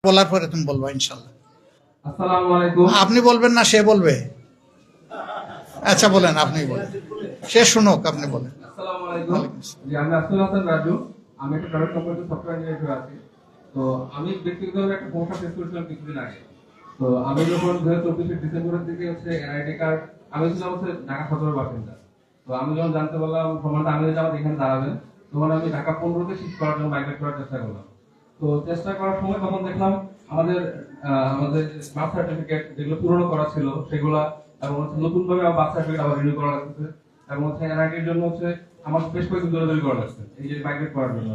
বলার পরে তুমি বলবা ইনশাল্লাহ। আসসালামু আলাইকুম। আপনি বলবেন না সে বলবে? আচ্ছা বলেন, আপনি বলেন, সে শুনুক, আপনি বলেন। আসসালামু আলাইকুম। জি, আমি আব্দুল হাসান রাজু। আমি একটা প্রাইভেট কোম্পানিতে সফটওয়্যার ইঞ্জিনিয়ার আছি। তো আমি ব্যক্তিগতভাবে একটা সমস্যা ফেস করেছিলাম কিছুদিন আগে। তো আমি যখন 2024 ডিসেম্বরের দিকে এনআইডি কার্ড, আমি ছিলাম ঢাকা 17 বাসিন্দা। তো আমি যখন জানতে পারলাম সমানটা আমি জামাত এখানে দাঁড়াবেন, তখন আমি ঢাকা 15তে শিফট করার জন্য মাইগ্রেট করার চেষ্টা করলাম। তো চেষ্টা করার সময় তখন দেখলাম আমাদের আমাদের বার্থ সার্টিফিকেট যেগুলো পুরনো করা ছিল সেগুলা, এবং নতুন ভাবে বার্থ সার্টিফিকেট আবার রিনিউ করা লাগছে, এবং এনআইডির জন্য আমার বেশ কয়েকদিন দৌড়াদৌড়ি করা লাগছে এই যে মাইগ্রেট করার জন্য।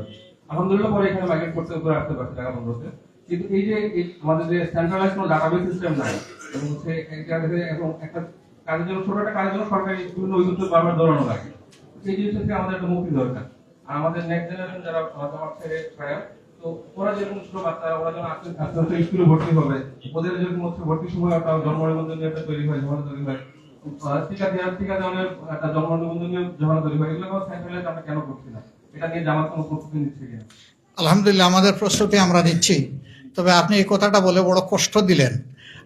আলহামদুলিল্লাহ পরে এখানে মাইগ্রেট করতে উপরে আসতে পারছি ঢাকা 15তে। কিন্তু এই যে আমাদের যে সেন্ট্রালাইজ কোনো ডাটাবেস সিস্টেম নাই, এবং এখন একটা কাজের জন্য, ছোট একটা কাজের জন্য সরকারি বিভিন্ন ওয়েবসাইট বারবার দৌড়ানো লাগে। এই জিনিস থেকে আমাদের একটা মুক্তি দরকার। আর আমাদের নেক্সট জেনারেশন যারা আমার ছেলে ছায়া, তো ওরা যেরকম ছোট বাচ্চা, ওরা যখন আস্তে আস্তে স্কুলে ভর্তি হবে, ওদের যেরকম ভর্তির সময় একটা জন্ম নিবন্ধন একটা তৈরি হয়, ঝামেলা তৈরি হয়, টিকা দেওয়ার একটা জন্ম নিবন্ধন ঝামেলা তৈরি হয়, এগুলো সেন্ট্রালাইজ আমরা কেন করছি না? এটা নিয়ে জামাত কোনো প্রস্তুতি নিচ্ছে কিনা? আলহামদুলিল্লাহ আমাদের প্রস্তুতি আমরা নিচ্ছি। তবে আপনি এই কথাটা বলে বড় কষ্ট দিলেন।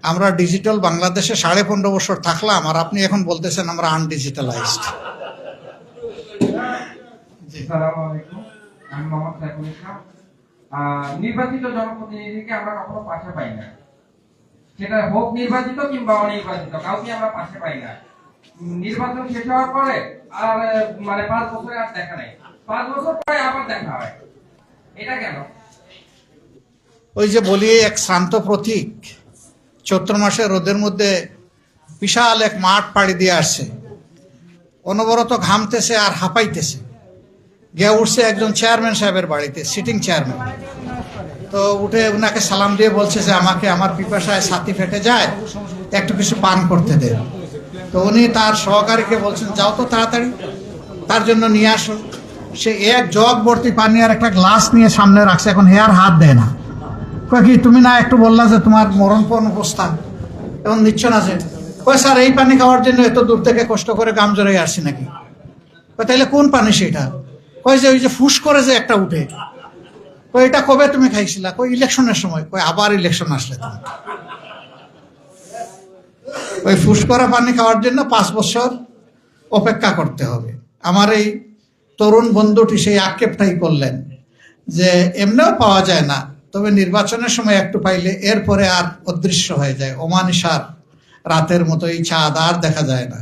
আমরা ডিজিটাল বাংলাদেশে 15.5 বছর থাকলাম, আর আপনি এখন বলতেছেন আমরা আনডিজিটালাইজড। আসসালামু আলাইকুম, আমি মোহাম্মদ সাইফুল ইসলাম। নির্বাচিত জনপ্রতিনিধিকে আমরা কখনো পাশে পাই না, সেটা হোক নির্বাচিত কিংবা অনির্বাচিত, কাউকে আমরা পাশে পাই না। নির্বাচন শেষ হওয়ার পরে আর 5 বছরে আর দেখা নাই, 5 বছর পরে আবার দেখা হয়, এটা কেন? ওই যে বলি, এক শ্রান্ত প্রতীক চৈত্র মাসে রোদের মধ্যে বিশাল এক মাঠ পাড়ি দিয়ে আসছে, অনবরত ঘামতেছে আর হাঁপাইতেছে, গিয়ে উঠছে একজন চেয়ারম্যান সাহেবের বাড়িতে, সিটিং চেয়ারম্যান। তো উঠে ওনাকে সালাম দিয়ে বলছে যে আমাকে আমার পিপাসায় ছাতি ফেটে যায়, একটু কিছু পান করতে দেন। তো উনি তার সহকারীকে বলছেন যাও তো তাড়াতাড়ি তার জন্য নিয়ে আসো। সে এক জগ ভর্তি পানি আর একটা গ্লাস নিয়ে সামনে রাখছে, এখন হেয়ার হাত দেয় না। কয় কি তুমি না একটু বললা যে তোমার মরণপণ অবস্থা, এখন নিচ্ছ না যে? কয় স্যার এই পানি খাওয়ার জন্য এত দূর থেকে কষ্ট করে গাম জড়ে আসছি নাকি। কয় তাইলে কোন পানি সেটা? কয় যে ওই যে ফুস করে যে একটা উঠে। কয় এটা কবে তুমি খাইছিলা? কয় ইলেকশনের সময়। কয় আবার ইলেকশন আসলে তুমি? ওই ফুস করা পানি খাওয়ার জন্য 5 বছর অপেক্ষা করতে হবে। আমার এই তরুণ বন্ধুটি সেই আক্ষেপটাই করলেন যে এমনিও পাওয়া যায় না, তবে নির্বাচনের সময় একটু পাইলে এরপরে আর অদৃশ্য হয়ে যায়, অমানিসার রাতের মতো এই চাঁদ আর দেখা যায় না।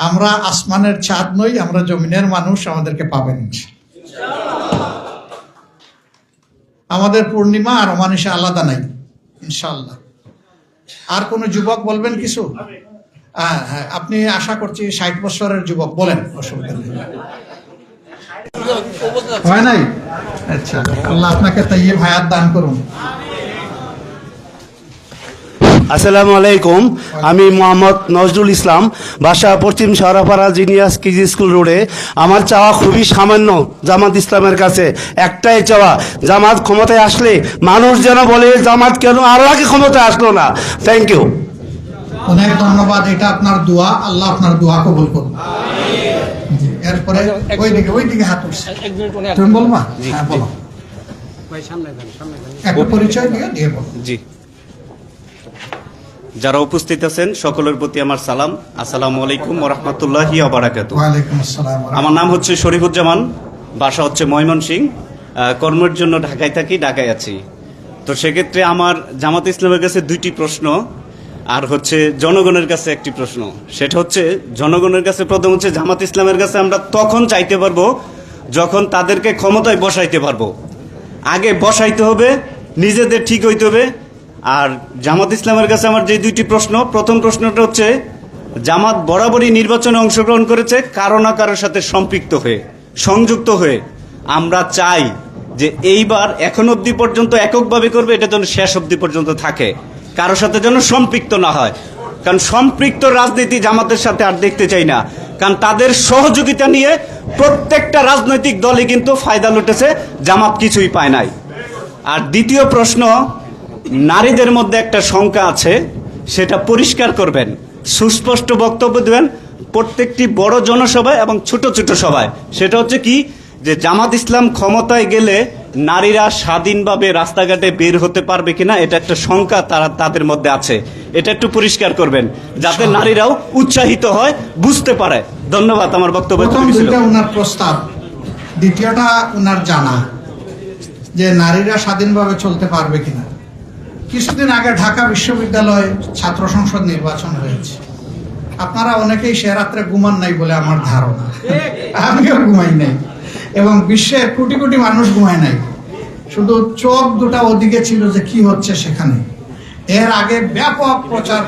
আমরা আসমানের চাঁদ নই, আমরা জমিনের মানুষ, আমাদেরকে পাবেন। আমাদের পূর্ণিমা আর অমানিসা আলাদা নাই ইনশাল্লাহ। আর কোন যুবক বলবেন কিছু? হ্যাঁ, আপনি আশা করছি 60 বছরের যুবক, বলেন, অসুবিধা নেই। হয় নাই? আচ্ছা, আল্লাহ আপনাকে তাইয়্যিব হায়াত দান করুন। আসসালামু আলাইকুম, আমি মোহাম্মদ নজরুল ইসলাম, বাসা পশ্চিম শাহরাপাড়া জিনিয়াস কিজি স্কুল রোডে। আমার চাওয়া খুবই সামান্য জামাত ইসলামের কাছে, একটাই চাওয়া, জামাত ক্ষমতায় আসলে মানুষ যেন বলে জামাত কেন আর আগে ক্ষমতায় আসলো না। থ্যাংক ইউ, অনেক ধন্যবাদ। এটা আপনার দোয়া, আল্লাহ আপনার দোয়া কবুল করুন। এরপরে ওইদিকে হাত উঠছে, তুমি বলবা? হ্যাঁ বলো, একটা পরিচয় দিয়ে বলো। জি, যারা উপস্থিত আছেন সকলের প্রতি আমার সালাম। আসসালামু আলাইকুম ওয়া রাহমাতুল্লাহি ওয়া বারাকাতুহু। ওয়ালাইকুম আসসালাম। আমার নাম হচ্ছে শরীফুজ্জামান, বাসা হচ্ছে ময়মনসিংহ, কর্মের জন্য ঢাকায় থাকি, ঢাকায় আছি। তো সেক্ষেত্রে আমার জামাত ইসলামের কাছে 2টি প্রশ্ন, আর হচ্ছে জনগণের কাছে একটি প্রশ্ন। সেটা হচ্ছে জনগণের কাছে প্রথম হচ্ছে জামাত ইসলামের কাছে আমরা তখন চাইতে পারবো যখন তাদেরকে ক্ষমতায় বসাইতে পারবো। আগে বসাইতে হবে, নিজেদের ঠিক হইতে হবে। আর জামাত ইসলামের কাছে আমার যে 2টি প্রশ্ন, প্রথম প্রশ্নটা হচ্ছে জামাত বরাবরই নির্বাচনে অংশগ্রহণ করেছে কারো না কারোর সাথে সম্পৃক্ত হয়ে, সংযুক্ত হয়ে। আমরা চাই যে এইবার এখন অবধি পর্যন্ত এককভাবে করবে, এটা যেন শেষ অবধি পর্যন্ত থাকে, কারোর সাথে যেন সম্পৃক্ত না হয়। কারণ সম্পৃক্ত রাজনীতি জামাতের সাথে আর দেখতে চাই না, কারণ তাদের সহযোগিতা নিয়ে প্রত্যেকটা রাজনৈতিক দলই কিন্তু ফায়দা লুটেছে, জামাত কিছুই পায় নাই। আর দ্বিতীয় প্রশ্ন, নারীদের মধ্যে একটা শঙ্কা আছে, সেটা পরিষ্কার করবেন, সুস্পষ্ট বক্তব্য দেবেন প্রত্যেকটি বড় জনসভায় এবং ছোট ছোট সভায়। সেটা হচ্ছে কি, যে জামাত ইসলাম ক্ষমতায় গেলে নারীরা স্বাধীনভাবে রাস্তাঘাটে বের হতে পারবে কিনা, এটা একটা শঙ্কা তাদের মধ্যে আছে। এটা একটু পরিষ্কার করবেন যাতে নারীরাও উৎসাহিত হয়, বুঝতে পারে। ধন্যবাদ, আমার বক্তব্য প্রথম এতটুকু ছিল। দুইটা ওনার প্রস্তাব, দ্বিতীয়টা ওনার জানা যে নারীরা স্বাধীনভাবে চলতে পারবে কিনা। কিছুদিন আগে ঢাকা বিশ্ববিদ্যালয়ে ছাত্র সংসদ নির্বাচন হয়েছে। আপনারা অনেকেই সে রাত্রে ঘুমান নাই বলে আমার ধারণা, আমিও ঘুমাই নাই এবং বিশ্বের কোটি কোটি মানুষ ঘুমায় নাই। শুধু চোখ দুটা ওদিকে ছিল যে কি হচ্ছে সেখানে। এর আগে ব্যাপক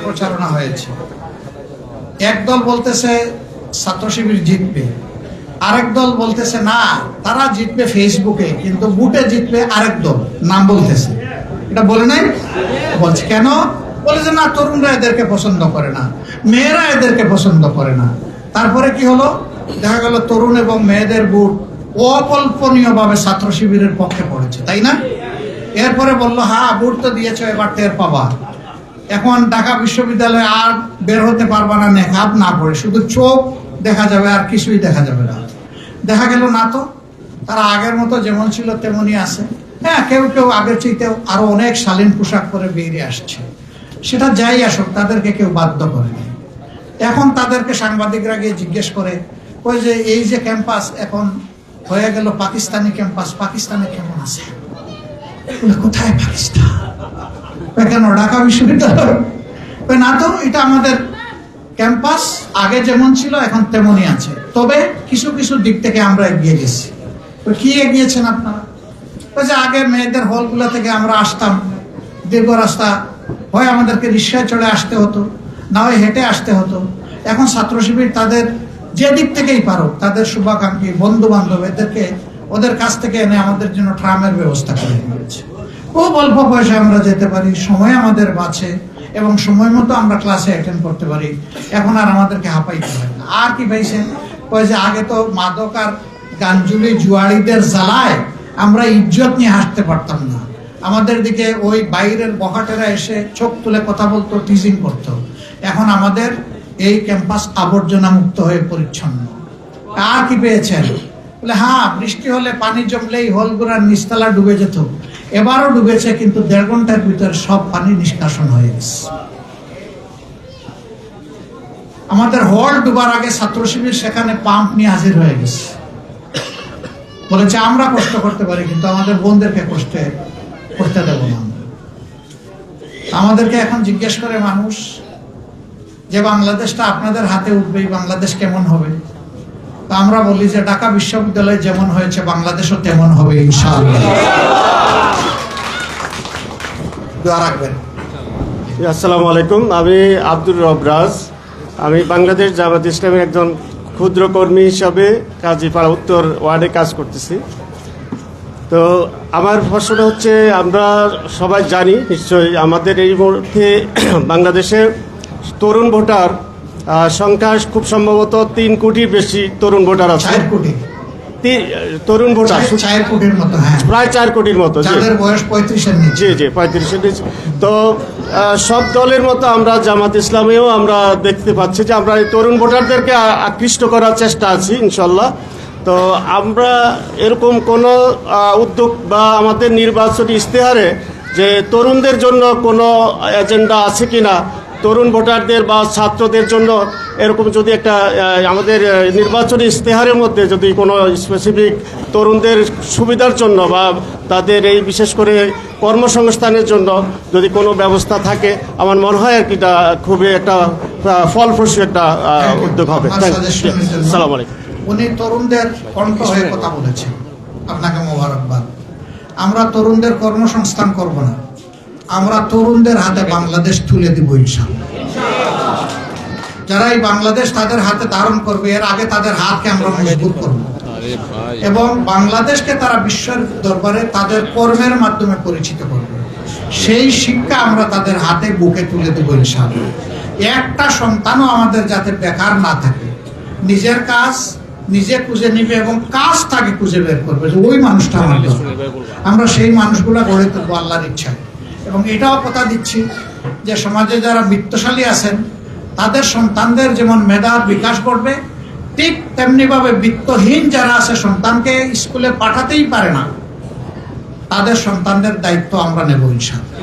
প্রচারণা হয়েছে। একদল বলতেছে ছাত্র শিবির জিতবে, আরেক দল বলতেছে না তারা জিতবে ফেসবুকে, কিন্তু বুটে জিতবে আরেক দল, নাম বলতেছে। এটা বলে নাই? বলছে কেন? বলে যে না, তরুণরা এদেরকে পছন্দ করে না, মেয়েরা এদেরকে পছন্দ করে না। তারপরে কি হলো? দেখা গেল তরুণ এবং মেয়েদের বুট অকল্পনীয়ভাবে ছাত্র শিবিরের পক্ষে পড়েছে, তাই না? এরপরে বললো হ্যাঁ বুট তো দিয়েছে, এবার টের পাবা। এখন ঢাকা বিশ্ববিদ্যালয়ে আর বের হতে পারবা না নেকাব না পড়ে, শুধু চোখ দেখা যাবে আর কিছুই দেখা যাবে না। দেখা গেল না, তো তারা আগের মতো যেমন ছিল তেমনই আছে। হ্যাঁ, কেউ কেউ আগের চাইতেও আরো অনেক শালীন পোশাক পরে বেরিয়ে আসছে। সেটা যাই আসুক, তাদেরকে কেউ বাধ্য করেনি। এখন তাদেরকে সাংবাদিকরা গিয়ে জিজ্ঞেস করে, ওই যে এই যে ক্যাম্পাস এখন হয়ে গেল পাকিস্তানি ক্যাম্পাস, পাকিস্তানে কেমন আছে? কোথায় পাকিস্তান? কেন ঢাকা বিশ্ববিদ্যালয়? না তো, এটা আমাদের ক্যাম্পাস আগে যেমন ছিল এখন তেমনই আছে, তবে কিছু কিছু দিক থেকে আমরা এগিয়ে গেছি। তো কি এগিয়েছেন আপনারা? ওই যে আগে মেয়েদের হলগুলো থেকে আমরা আসতাম, দীর্ঘ রাস্তা হয় আমাদেরকে রিক্সায় চড়ে আসতে হতো, না হয় হেঁটে আসতে হতো। এখন ছাত্র শিবির তাদের যে দিক থেকেই পারো, তাদের শুভাকাঙ্ক্ষী বন্ধু বান্ধব এদেরকে ওদের কাছ থেকে এনে আমাদের জন্য ট্রামের ব্যবস্থা করে দিয়েছে। খুব অল্প পয়সায় আমরা যেতে পারি, সময় আমাদের বাঁচে এবং সময় মতো আমরা ক্লাসে অ্যাটেন্ড করতে পারি। এখন আর আমাদেরকে হাঁপাইতে হয় না। আর কি পাইছেন? ওই যে আগে তো মাদক আর গাঞ্জুলি জুয়াড়িদের জ্বালায় আমরা ইজ্জত নিয়ে হাসতে পারতাম না। আমাদের দিকে ওই বাইরের বখাটেরা এসে চোখ তুলে কথা বলতো, টিজিং করতো। এখন আমাদের এই ক্যাম্পাস আবর্জনা মুক্ত হয়ে পরিচ্ছন্ন। আর কি পেয়েছেন? বলে হ্যাঁ, বৃষ্টি হলে পানি জমলেই হলগুড়ার নিচতলা ডুবে যেত, এবারও ডুবেছে, কিন্তু 1.5 ঘন্টার ভিতরে সব পানি নিষ্কাশন হয়ে গেছে। আমাদের হল ডুবার আগে ছাত্র শিবির সেখানে পাম্প নিয়ে হাজির হয়ে গেছে। বলেছে আমরা কষ্ট করতে পারি, কিন্তু আমাদের বোনদেরকে কষ্ট করতে দেব না। আমাদেরকে এখন জিজ্ঞেস করে মানুষ যে বাংলাদেশটা আপনাদের হাতে উঠবে, বাংলাদেশ কেমন হবে? তা আমরা বলি যে ঢাকা বিশ্ববিদ্যালয় যেমন হয়েছে বাংলাদেশও তেমন হবে ইনশাআল্লাহ। দোয়া রাখবেন। আসসালামু আলাইকুম, আমি আব্দুর রব রাজ। আমি বাংলাদেশ জামাত ইসলামের একজন ক্ষুদ্র কর্মী হিসাবে কাজীপাড়া উত্তর ওয়ার্ডে কাজ করতেছি। তো আমার প্রশ্নটা হচ্ছে, আমরা সবাই জানি নিশ্চয়ই আমাদের এই মুহূর্তে বাংলাদেশে তরুণ ভোটার সংখ্যা খুব সম্ভবত 3 কোটির বেশি তরুণ ভোটার আছে। 4 কোটি তরুণ ভোটার, 4 কোটির মতো, হ্যাঁ, প্রায় 4 কোটির মতো, যাদের বয়স 35-এর নিচে। জি জি, 35-এর নিচে। তো সব দলের মতো আমরা জামাত ইসলামেও আমরা দেখতে পাচ্ছি যে আমরা এই তরুণ ভোটারদেরকে আকৃষ্ট করার চেষ্টা আছি ইনশাল্লাহ। তো আমরা এরকম কোনো উদ্যোগ বা আমাদের নির্বাচনী ইশতেহারে যে তরুণদের জন্য কোনো এজেন্ডা আছে কিনা, তরুণ ভোটারদের বা ছাত্রদের জন্য এরকম যদি একটা আমাদের নির্বাচনী ইশতেহারের মধ্যে যদি কোনো স্পেসিফিক তরুণদের সুবিধার জন্য বা তাদের এই বিশেষ করে কর্মসংস্থানের জন্য যদি কোনো ব্যবস্থা থাকে, আমার মনে হয় আর কি এটা খুবই একটা ফলপ্রসূ একটা উদ্যোগ হবে। আসসালামু আলাইকুম। উনি তরুণদের কণ্ঠ হয়ে কথা বলেছেন, আপনাকে মোবারকবাদ। আমরা তরুণদের কর্মসংস্থান করব না, আমরা তরুণদের হাতে বাংলাদেশ তুলে দিব ইনশাআল্লাহ। যারা এই বাংলাদেশ তাদের হাতে ধারণ করবে, এর আগে তাদের হাতকে আমরা মজবুত করব এবং বাংলাদেশকে তারা বিশ্বের দরবারে তাদের কর্মের মাধ্যমে পরিচিত করবে। সেই শিক্ষা আমরা তাদের হাতে বুকে তুলে দেব ইনশাআল্লাহ। একটা সন্তানও আমাদের যাতে বেকার না থাকে, নিজের কাজ নিজে খুঁজে নিবে এবং কাজ তাকে খুঁজে বের করবে যে ওই মানুষটা আমার দরকার। আমরা সেই মানুষগুলা গড়ে তুলবো আল্লাহর ইচ্ছায়। এবং এটাও কথা দিচ্ছি যে সমাজে যারা বিত্তশালী আছেন তাদের সন্তানদের যেমন মেধার বিকাশ করবে, ঠিক তেমনিভাবে বিত্তহীন যারা আছে সন্তানকে স্কুলে পাঠাতেই পারে না, তাদের সন্তানদের দায়িত্ব আমরা নেব ইনশাআল্লাহ।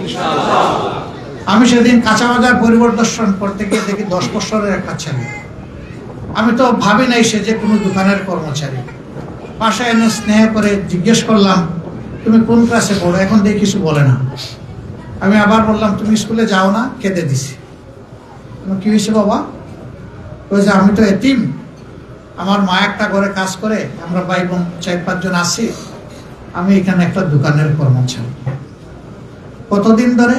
আমি সেদিন কাঁচা বাজার পরিদর্শন করতে গিয়ে দেখি 10 বছরের একটা ছেলে। আমি তো ভাবি নাই সে যে কোনো দোকানের কর্মচারী। পাশে এনে স্নেহ করে জিজ্ঞেস করলাম, তুমি কোন ক্লাসে পড়ো? এখন দেখি কিছু বলে না। আমি আবার বললাম, তুমি স্কুলে যাও না? কেঁদে দিছি। কি হয়েছে বাবা? ওই যে আমি তো এতিম, আমার মা একটা ঘরে কাজ করে, আমরা ভাই বোন 4-5 জন আছি, আমি এখানে একটা দোকানের কর্মচারী। কতদিন ধরে?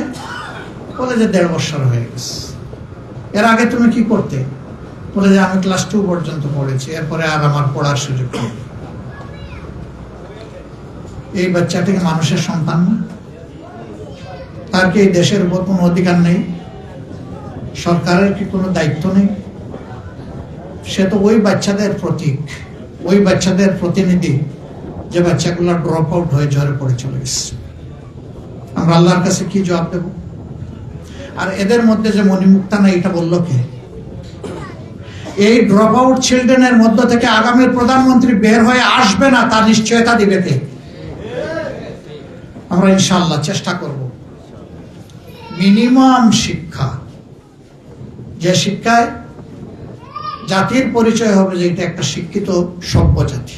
বলে যে 1.5 বছর হয়ে গেছে। এর আগে তুমি কি করতে? বলে যে আমি ক্লাস 2 পর্যন্ত পড়েছি, এরপরে আর আমার পড়ার সুযোগ নেই। এই বাচ্চাটিকে মানুষের সন্তান না? তার কি এই দেশের উপর কোনো অধিকার নেই? সরকারের কি কোনো দায়িত্ব নেই? সে তো ওই বাচ্চাদের প্রতীক, ওই বাচ্চাদের প্রতিনিধি যে বাচ্চাগুলো ড্রপ আউট হয়ে ঝরে পড়ে চলে গেছে। আমরা আল্লাহর কাছে কি জবাব দেব? আর এদের মধ্যে যে মণিমুক্তা না, এটা বললো কে? এই ড্রপ আউট চিলড্রেনের মধ্য থেকে আগামীর প্রধানমন্ত্রী বের হয়ে আসবে না, তার নিশ্চয়তা দিবে কে? আমরা ইনশাআল্লাহ চেষ্টা করব মিনিমাম শিক্ষা, যে শিক্ষায় জাতির পরিচয় হবে যে এটা একটা শিক্ষিত সভ্য জাতি,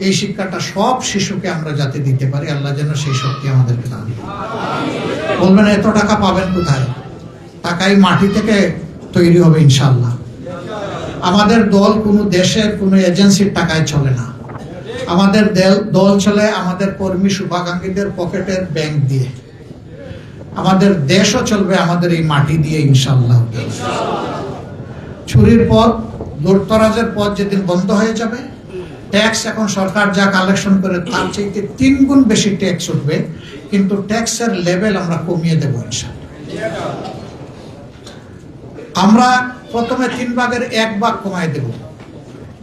এই শিক্ষাটা সব শিশুকে আমরা যাতে দিতে পারি, আল্লাহ যেন সেই শক্তি আমাদেরকে দান করেন। বলবেন এত টাকা পাবেন কোথায়? টাকাই মাটি থেকে তৈরি হবে ইনশাআল্লাহ। আমাদের দল কোনো দেশের কোনো এজেন্সির টাকায় চলে না। আমাদের দল চলে আমাদের কর্মী শুভাকাঙ্ক্ষীদের পকেটের ব্যাংক দিয়ে। আমাদের দেশও চলবে আমাদের এই মাটি দিয়ে ইনশাআল্লাহ। চুরির পথ, লুটতরাজের পথ যেদিন বন্ধ হয়ে যাবে, ট্যাক্স এখন সরকার যা কালেকশন করে তার চাইতে 3 গুণ বেশি ট্যাক্স উঠবে, কিন্তু ট্যাক্সের লেভেল আমরা কমিয়ে দেবো ইনশাআল্লাহ। আমরা প্রথমে 3 ভাগের 1 ভাগ কমায় দেব,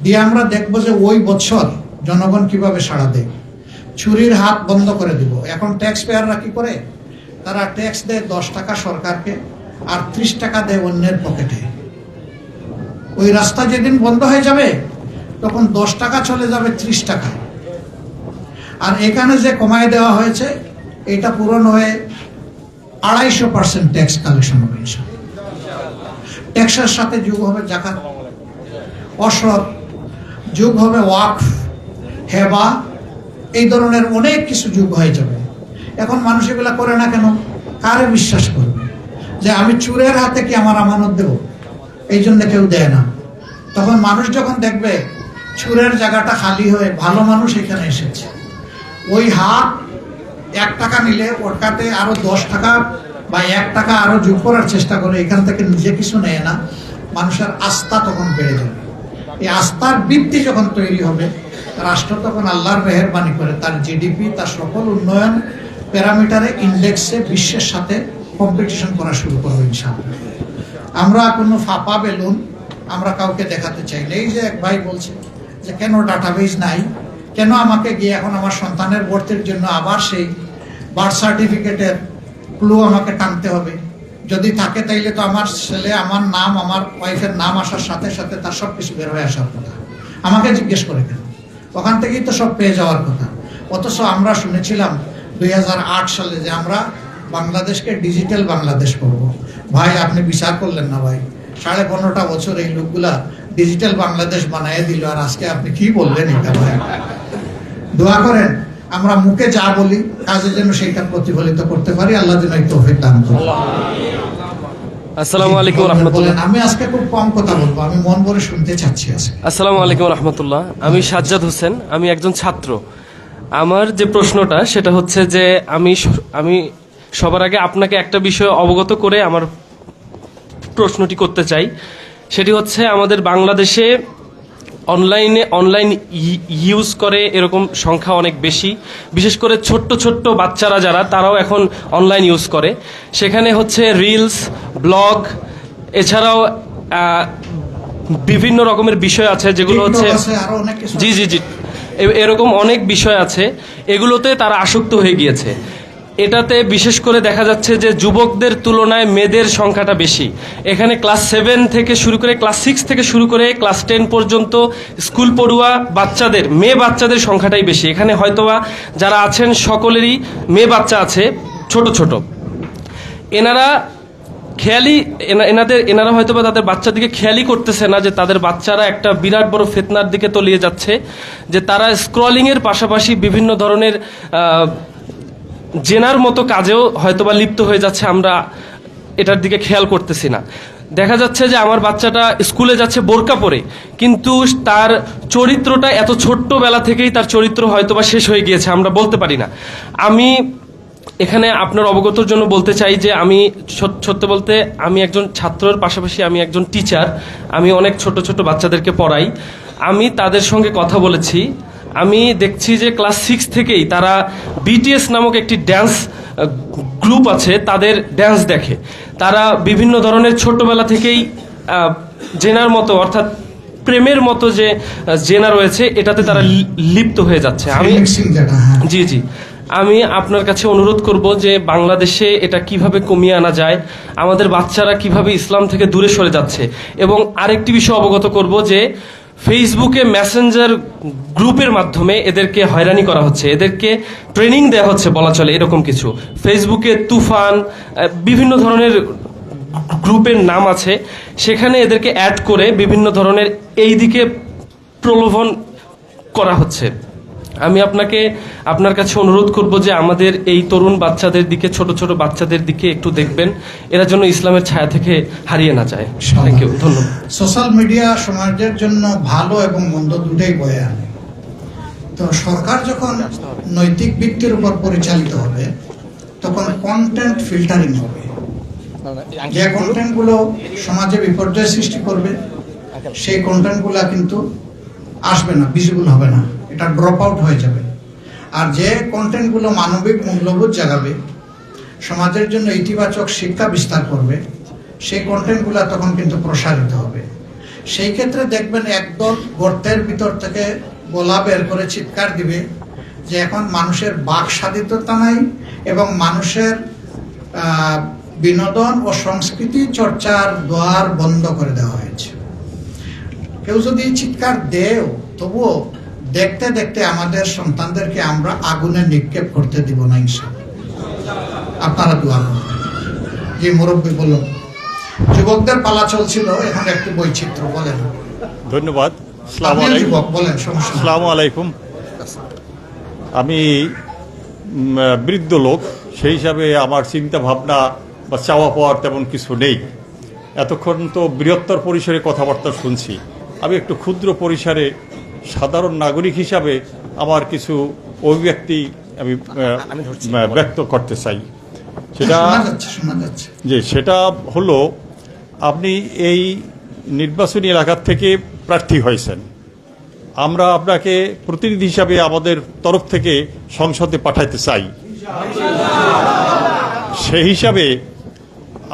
দিয়ে আমরা দেখবো যে ওই বছর জনগণ কিভাবে সাড়া দেয়। চুরির হাত বন্ধ করে দিব। এখন ট্যাক্স পেয়াররা কি করে? তারা ট্যাক্স দেয় 10 টাকা সরকারকে, আর 30 টাকা দেয় অন্যের পকেটে। ওই রাস্তা যেদিন বন্ধ হয়ে যাবে তখন 10 টাকা চলে যাবে 30 টাকায়। আর এখানে যে কমায় দেওয়া হয়েছে এটা পূরণ হয়ে 250% ট্যাক্স কালেকশন হবে ইনশাআল্লাহ। ট্যাক্সের সাথে যোগ হবে যাকাত, অসর, যোগ হবে ওয়াকফ, হেবা, এই ধরনের অনেক কিছু যোগ হয়ে যাবে। এখন মানুষ এগুলা করে না কেন? কারে বিশ্বাস করবে যে আমি চুরের হাতে কি আমার আমানত দেব? এই জন্য কেউ দেয় না। তখন মানুষ যখন দেখবে চুরের জায়গাটা খালি হয়ে ভালো মানুষ এখানে এসেছে, ওই হাত 1 টাকা নিলে ওটাতে আরো 10 টাকা বা 1 টাকা আরো যোগ করার চেষ্টা করে, এখান থেকে নিজে কিছু নেয় না, মানুষের আস্থা তখন বেড়ে যাবে। এই আস্থার ভিত্তি যখন তৈরি হবে, রাষ্ট্র তখন আল্লাহর মেহেরবানি করে তার জিডিপি, তার সকল উন্নয়ন প্যারামিটারে, ইন্ডেক্সে বিশ্বের সাথে কম্পিটিশন করা শুরু করবো ইনশাআল্লাহ। আমরা কোনো ফাঁপা বেলুন আমরা কাউকে দেখাতে চাই না। এই যে এক ভাই বলছে যে কেন ডাটাবেজ নাই, কেন আমাকে গিয়ে এখন আমার সন্তানের ভর্তির জন্য আবার সেই বার্থ সার্টিফিকেটের ক্লু আমাকে টানতে হবে? যদি থাকে তাইলে তো আমার ছেলে, আমার নাম, আমার ওয়াইফের নাম আসার সাথে সাথে তার সব কিছু বের হয়ে আসার কথা। আমাকে জিজ্ঞেস করে কেন? ওখান থেকেই তো সব পেয়ে যাওয়ার কথা। অথচ আমরা শুনেছিলাম 2008 সালে যে আমরা বাংলাদেশকে ডিজিটাল বাংলাদেশ করব। ভাই আপনি বিচার করলেন না ভাই, 15.5 বছর এই লোকগুলা ডিজিটাল বাংলাদেশ বানিয়ে দিল, আর আজকে আপনি কি বললেন এটা? ভাই দোয়া করেন আমরা মুখে যা বলি কাজে যেন সেইটা প্রতিফলিত করতে পারি। আল্লাহ যেন এই তৌফিক দান করেন। আসসালামু আলাইকুম রাহমাতুল্লাহ। আমি আজকে খুব কম কথা বলবো, আমি মন ভরে শুনতে চাচ্ছি আজকে। আসসালামু আলাইকুম রাহমাতুল্লাহ। আমি সাজ্জাদ হোসেন, আমি একজন ছাত্র। আমার যে প্রশ্নটা সেটা হচ্ছে যে আমি সবার আগে আপনাকে একটা বিষয় অবগত করে আমার প্রশ্নটি করতে চাই। সেটি হচ্ছে আমাদের বাংলাদেশে অনলাইন ইউজ করে এরকম সংখ্যা অনেক বেশি, বিশেষ করে ছোট্ট ছোট্ট বাচ্চারা যারা, তারাও এখন অনলাইন ইউজ করে। সেখানে হচ্ছে রিলস, ব্লগ, এছাড়াও বিভিন্ন রকমের বিষয় আছে যেগুলো হচ্ছে জি জি জি এরকম অনেক বিষয় আছে, এগুলোতে তারা আসক্ত হয়ে গিয়েছে। এটাতে বিশেষ করে দেখা যাচ্ছে যে যুবকদের তুলনায় মেয়েদের সংখ্যাটা বেশি। এখানে ক্লাস 7 থেকে শুরু করে ক্লাস 6 থেকে শুরু করে ক্লাস 10 পর্যন্ত স্কুল পড়ুয়া বাচ্চাদের, মেয়ে বাচ্চাদের সংখ্যাটাই বেশি। এখানে হয়তোবা যারা আছেন সকলেরই মেয়ে বাচ্চা আছে, ছোট ছোট। এনারা এনারা হয়তোবা তাদের বাচ্চাদিকে খেয়ালই করতেছে না যে তাদের বাচ্চারা একটা বিরাট বড় ফিতনার দিকে তলিয়ে যাচ্ছে, যে তারা স্ক্রলিং এর পাশাপাশি বিভিন্ন ধরনের জেনার মতো কাজেও হয়তোবা লিপ্ত হয়ে যাচ্ছে। আমরা এটার দিকে খেয়াল করতেছি না। দেখা যাচ্ছে যে আমার বাচ্চাটা স্কুলে যাচ্ছে বোরকা পরে, কিন্তু তার চরিত্রটা এত ছোট্টবেলা থেকেই তার চরিত্র হয়তোবা শেষ হয়ে গিয়েছে, আমরা বলতে পারি না। আমি এখানে আপনার অবগতর জন্য বলতে চাই যে আমি সত্য বলতে আমি একজন ছাত্রের পাশাপাশি আমি একজন টিচার। আমি অনেক ছোট ছোট বাচ্চাদেরকে পড়াই। আমি তাদের সঙ্গে কথা বলেছি। আমি দেখছি যে ক্লাস 6 থেকেই তারা বিটিএস নামক একটি ড্যান্স গ্রুপ আছে, তাদের ড্যান্স দেখে। তারা বিভিন্ন ধরনের ছোটবেলা থেকেই জেনার মতো, অর্থাৎ প্রেমের মতো যে জেনা রয়েছে এটাতে তারা লিপ্ত হয়ে যাচ্ছে। আমি জি জি আমি আপনার কাছে অনুরোধ করব যে বাংলাদেশে এটা কিভাবে কমিয়ে আনা যায়, আমাদের বাচ্চারা কিভাবে ইসলাম থেকে দূরে সরে যাচ্ছে। এবং আরেকটি বিষয় অবগত করব যে ফেসবুকে মেসেঞ্জার গ্রুপের মাধ্যমে এদেরকে হয়রানি করা হচ্ছে, এদেরকে ট্রেনিং দেওয়া হচ্ছে বলা চলে, এরকম কিছু। ফেসবুকে তুফান বিভিন্ন ধরনের গ্রুপের নাম আছে, সেখানে এদেরকে অ্যাড করে বিভিন্ন ধরনের এই দিকে প্রলোভন করা হচ্ছে। আমি আপনার কাছে অনুরোধ করব যে আমাদের এই তরুণ বাচ্চাদের দিকে, ছোট ছোট বাচ্চাদের দিকে একটু দেখবেন, এরা যেন ইসলামের ছায়া থেকে হারিয়ে না যায়। থ্যাংক ইউ, ধন্যবাদ। সোশ্যাল মিডিয়া সমাজের জন্য ভালো এবং মন্দ দুটোই বয়ে আনে। তো সরকার যখন নৈতিক ভিত্তির উপর পরিচালিত হবে তখন কন্টেন্ট ফিল্টারিং হবে। যে কন্টেন্টগুলো সমাজে বিপর্যয় সৃষ্টি করবে সেই কন্টেন্টগুলো কিন্তু আসবে না, ভিজিবল হবে না, এটা ড্রপ আউট হয়ে যাবে। আর যে কন্টেন্টগুলো মানবিক মূল্যবোধ জাগাবে, সমাজের জন্য ইতিবাচক শিক্ষা বিস্তার করবে, সেই কন্টেন্টগুলো তখন কিন্তু প্রসারিত হবে। সেই ক্ষেত্রে দেখবেন একদল গর্তের ভিতর থেকে গলা বের করে চিৎকার দিবে যে এখন মানুষের বাক স্বাধীনতা নাই এবং মানুষের বিনোদন ও সংস্কৃতি চর্চার দ্বার বন্ধ করে দেওয়া হয়েছে। কেউ যদি চিৎকার দেও, তবুও দেখতে দেখতে আমাদের সন্তানদেরকে আমরা আগুনে নিক্ষেপ করতে দিব না ইনশাআল্লাহ। আপনারা দোয়া করবেন। যে মুরব্বী বলুন, যুবকদের পালা চলছিল, এখন একটু বৈচিত্র্য বলেন। ধন্যবাদ। যুবক বলেন, সমস্যা। আসসালামু আলাইকুম। আমি বৃদ্ধ লোক, সেই হিসাবে আমার চিন্তা ভাবনা বা চাওয়া পাওয়ার তেমন কিছু নেই। এতক্ষণ তো বৃহত্তর পরিসরে কথাবার্তা শুনছি। আমি একটু ক্ষুদ্র পরিসরে সাধারণ নাগরিক হিসাবে আমার কিছু অভিব্যক্তি আমি ব্যক্ত করতে চাই। সেটা হলো, আপনি এই নির্বাচনী এলাকা থেকে প্রার্থী হয়েছেন। আমরা আপনাকে প্রতিনিধি হিসাবে আমাদের তরফ থেকে সংসদে পাঠাইতে চাই। সেই হিসাবে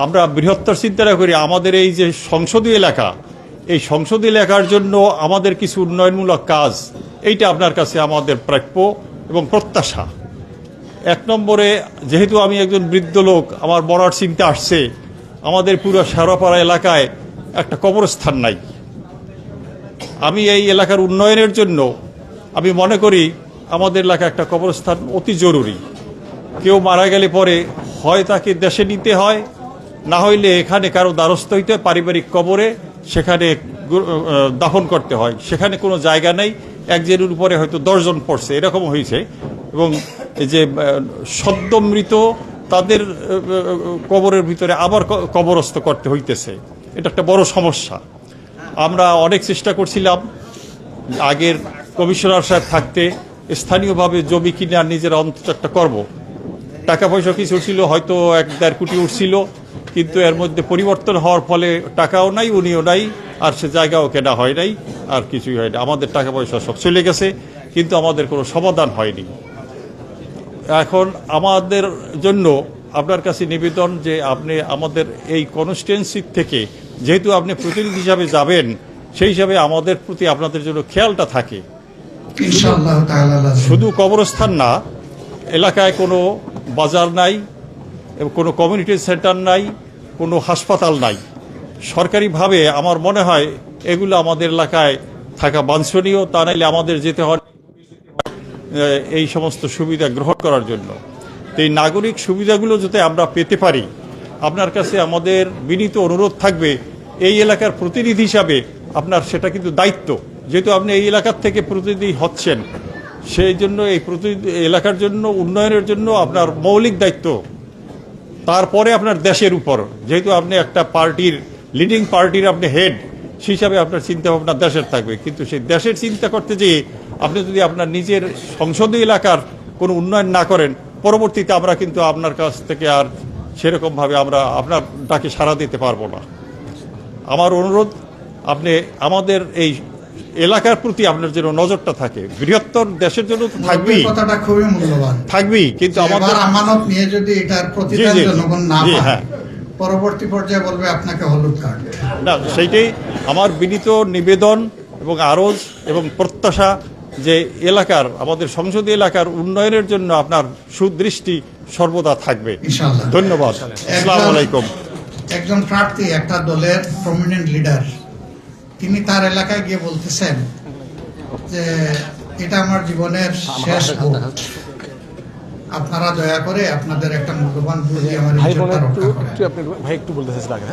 আমরা বৃহত্তর চিন্তা করি, আমাদের এই যে সংসদীয় এলাকা, এই সংসদীয় এলাকার জন্য আমাদের কিছু উন্নয়নমূলক কাজ, এইটা আপনার কাছে আমাদের প্রাপ্য এবং প্রত্যাশা। 1 নম্বরে, যেহেতু আমি একজন বৃদ্ধ লোক, আমার মরার চিন্তা আসছে, আমাদের পুরো শেওড়াপাড়া এলাকায় একটা কবরস্থান নাই। আমি এই এলাকার উন্নয়নের জন্য আমি মনে করি আমাদের এলাকায় একটা কবরস্থান অতি জরুরি। কেউ মারা গেলে পরে হয় তাকে দেশে নিতে হয়, না হইলে এখানে কারো দ্বারস্থ হইতে হয়, পারিবারিক কবরে সেখানে দাফন করতে হয়। সেখানে কোনো জায়গা নেই, একজনের উপরে হয়তো 10 জন পড়ছে, এরকম হয়েছে। এবং এই যে সদ্য মৃত, তাদের কবরের ভিতরে আবার কবরস্থ করতে হইতেছে, এটা একটা বড় সমস্যা। আমরা অনেক চেষ্টা করছিলাম আগের কমিশনার সাহেব থাকতে, স্থানীয়ভাবে জমি কিনে আর নিজেরা অন্তত একটা করবো। টাকা পয়সা কিছু ছিল, হয়তো 1-1.5 কোটি উঠছিল, কিন্তু এর মধ্যে পরিবর্তন হওয়ার ফলে টাকাও নাই, উনিও নাই, আর সে জায়গাও কেনা হয় নাই, আর কিছুই হয় না। আমাদের টাকা পয়সা সব চলে গেছে, কিন্তু আমাদের কোনো সমাধান হয়নি। এখন আমাদের জন্য আপনার কাছে নিবেদন যে আপনি আমাদের এই কনস্টিটুয়েন্সি থেকে, যেহেতু আপনি প্রতিনিধি হিসাবে যাবেন, সেই হিসাবে আমাদের প্রতি আপনাদের জন্য খেয়ালটা থাকে। শুধু কবরস্থান না, এলাকায় কোনো বাজার নাই, এবং কোনো কমিউনিটি সেন্টার নাই, কোনো হাসপাতাল নাই। সরকারিভাবে আমার মনে হয় এগুলো আমাদের এলাকায় থাকা বাঞ্ছনীয়, তা নাইলে আমাদের যেতে হয় এই সমস্ত সুবিধা গ্রহণ করার জন্য। তো এই নাগরিক সুবিধাগুলো যাতে আমরা পেতে পারি, আপনার কাছে আমাদের বিনীত অনুরোধ থাকবে, এই এলাকার প্রতিনিধি হিসাবে আপনার সেটা কিন্তু দায়িত্ব, যেহেতু আপনি এই এলাকার থেকে প্রতিনিধি হচ্ছেন, সেই জন্য এই এলাকার জন্য উন্নয়নের জন্য আপনার মৌলিক দায়িত্ব। তারপরে আপনার দেশের উপর, যেহেতু আপনি একটা পার্টির লিডিং পার্টির আপনি হেড, সেই হিসাবে আপনার চিন্তা ভাবনা দেশের থাকবে। কিন্তু সেই দেশের চিন্তা করতে যেয়ে আপনি যদি আপনার নিজের সংসদীয় এলাকার কোনো উন্নয়ন না করেন, পরবর্তীতে আমরা কিন্তু আপনার কাছ থেকে আর সেরকমভাবে আমরা আপনার ডাকে সাড়া দিতে পারবো না। আমার অনুরোধ, আপনি আমাদের এই এলাকার প্রতি আপনার যেন নজরটা থাকে। বৃহত্তর দেশের জন্য তো থাকবেই, কথাটা খুবই মূল্যবান, থাকবেই, কিন্তু আমাদের আমানত নিয়ে যদি এটার প্রতিদান জি, জি, জনগণ না জি, পায়, হ্যাঁ। পরবর্তী পর্যায়ে বলবে আপনাকে হলুদ কার্ড। না, সেইটাই আমার বিনীত নিবেদন এবং আরজ এবং প্রত্যাশা যে এলাকার, আমাদের সংসদীয় এলাকার উন্নয়নের জন্য আপনার সুদৃষ্টি সর্বদা থাকবে। ইনশাআল্লাহ। ধন্যবাদ। আসসালামু আলাইকুম। একজন প্রার্থী, একটা দলের প্রমিনেন্ট লিডার, তিনি তার এলাকায় গিয়ে বলতেছেন যে এটা আমার জীবনের শেষ ভোট, আপনারা দয়া করে আপনাদের একটা মূল্যবান ভোট দিয়ে আমার ইজ্জতটা রক্ষা করেন।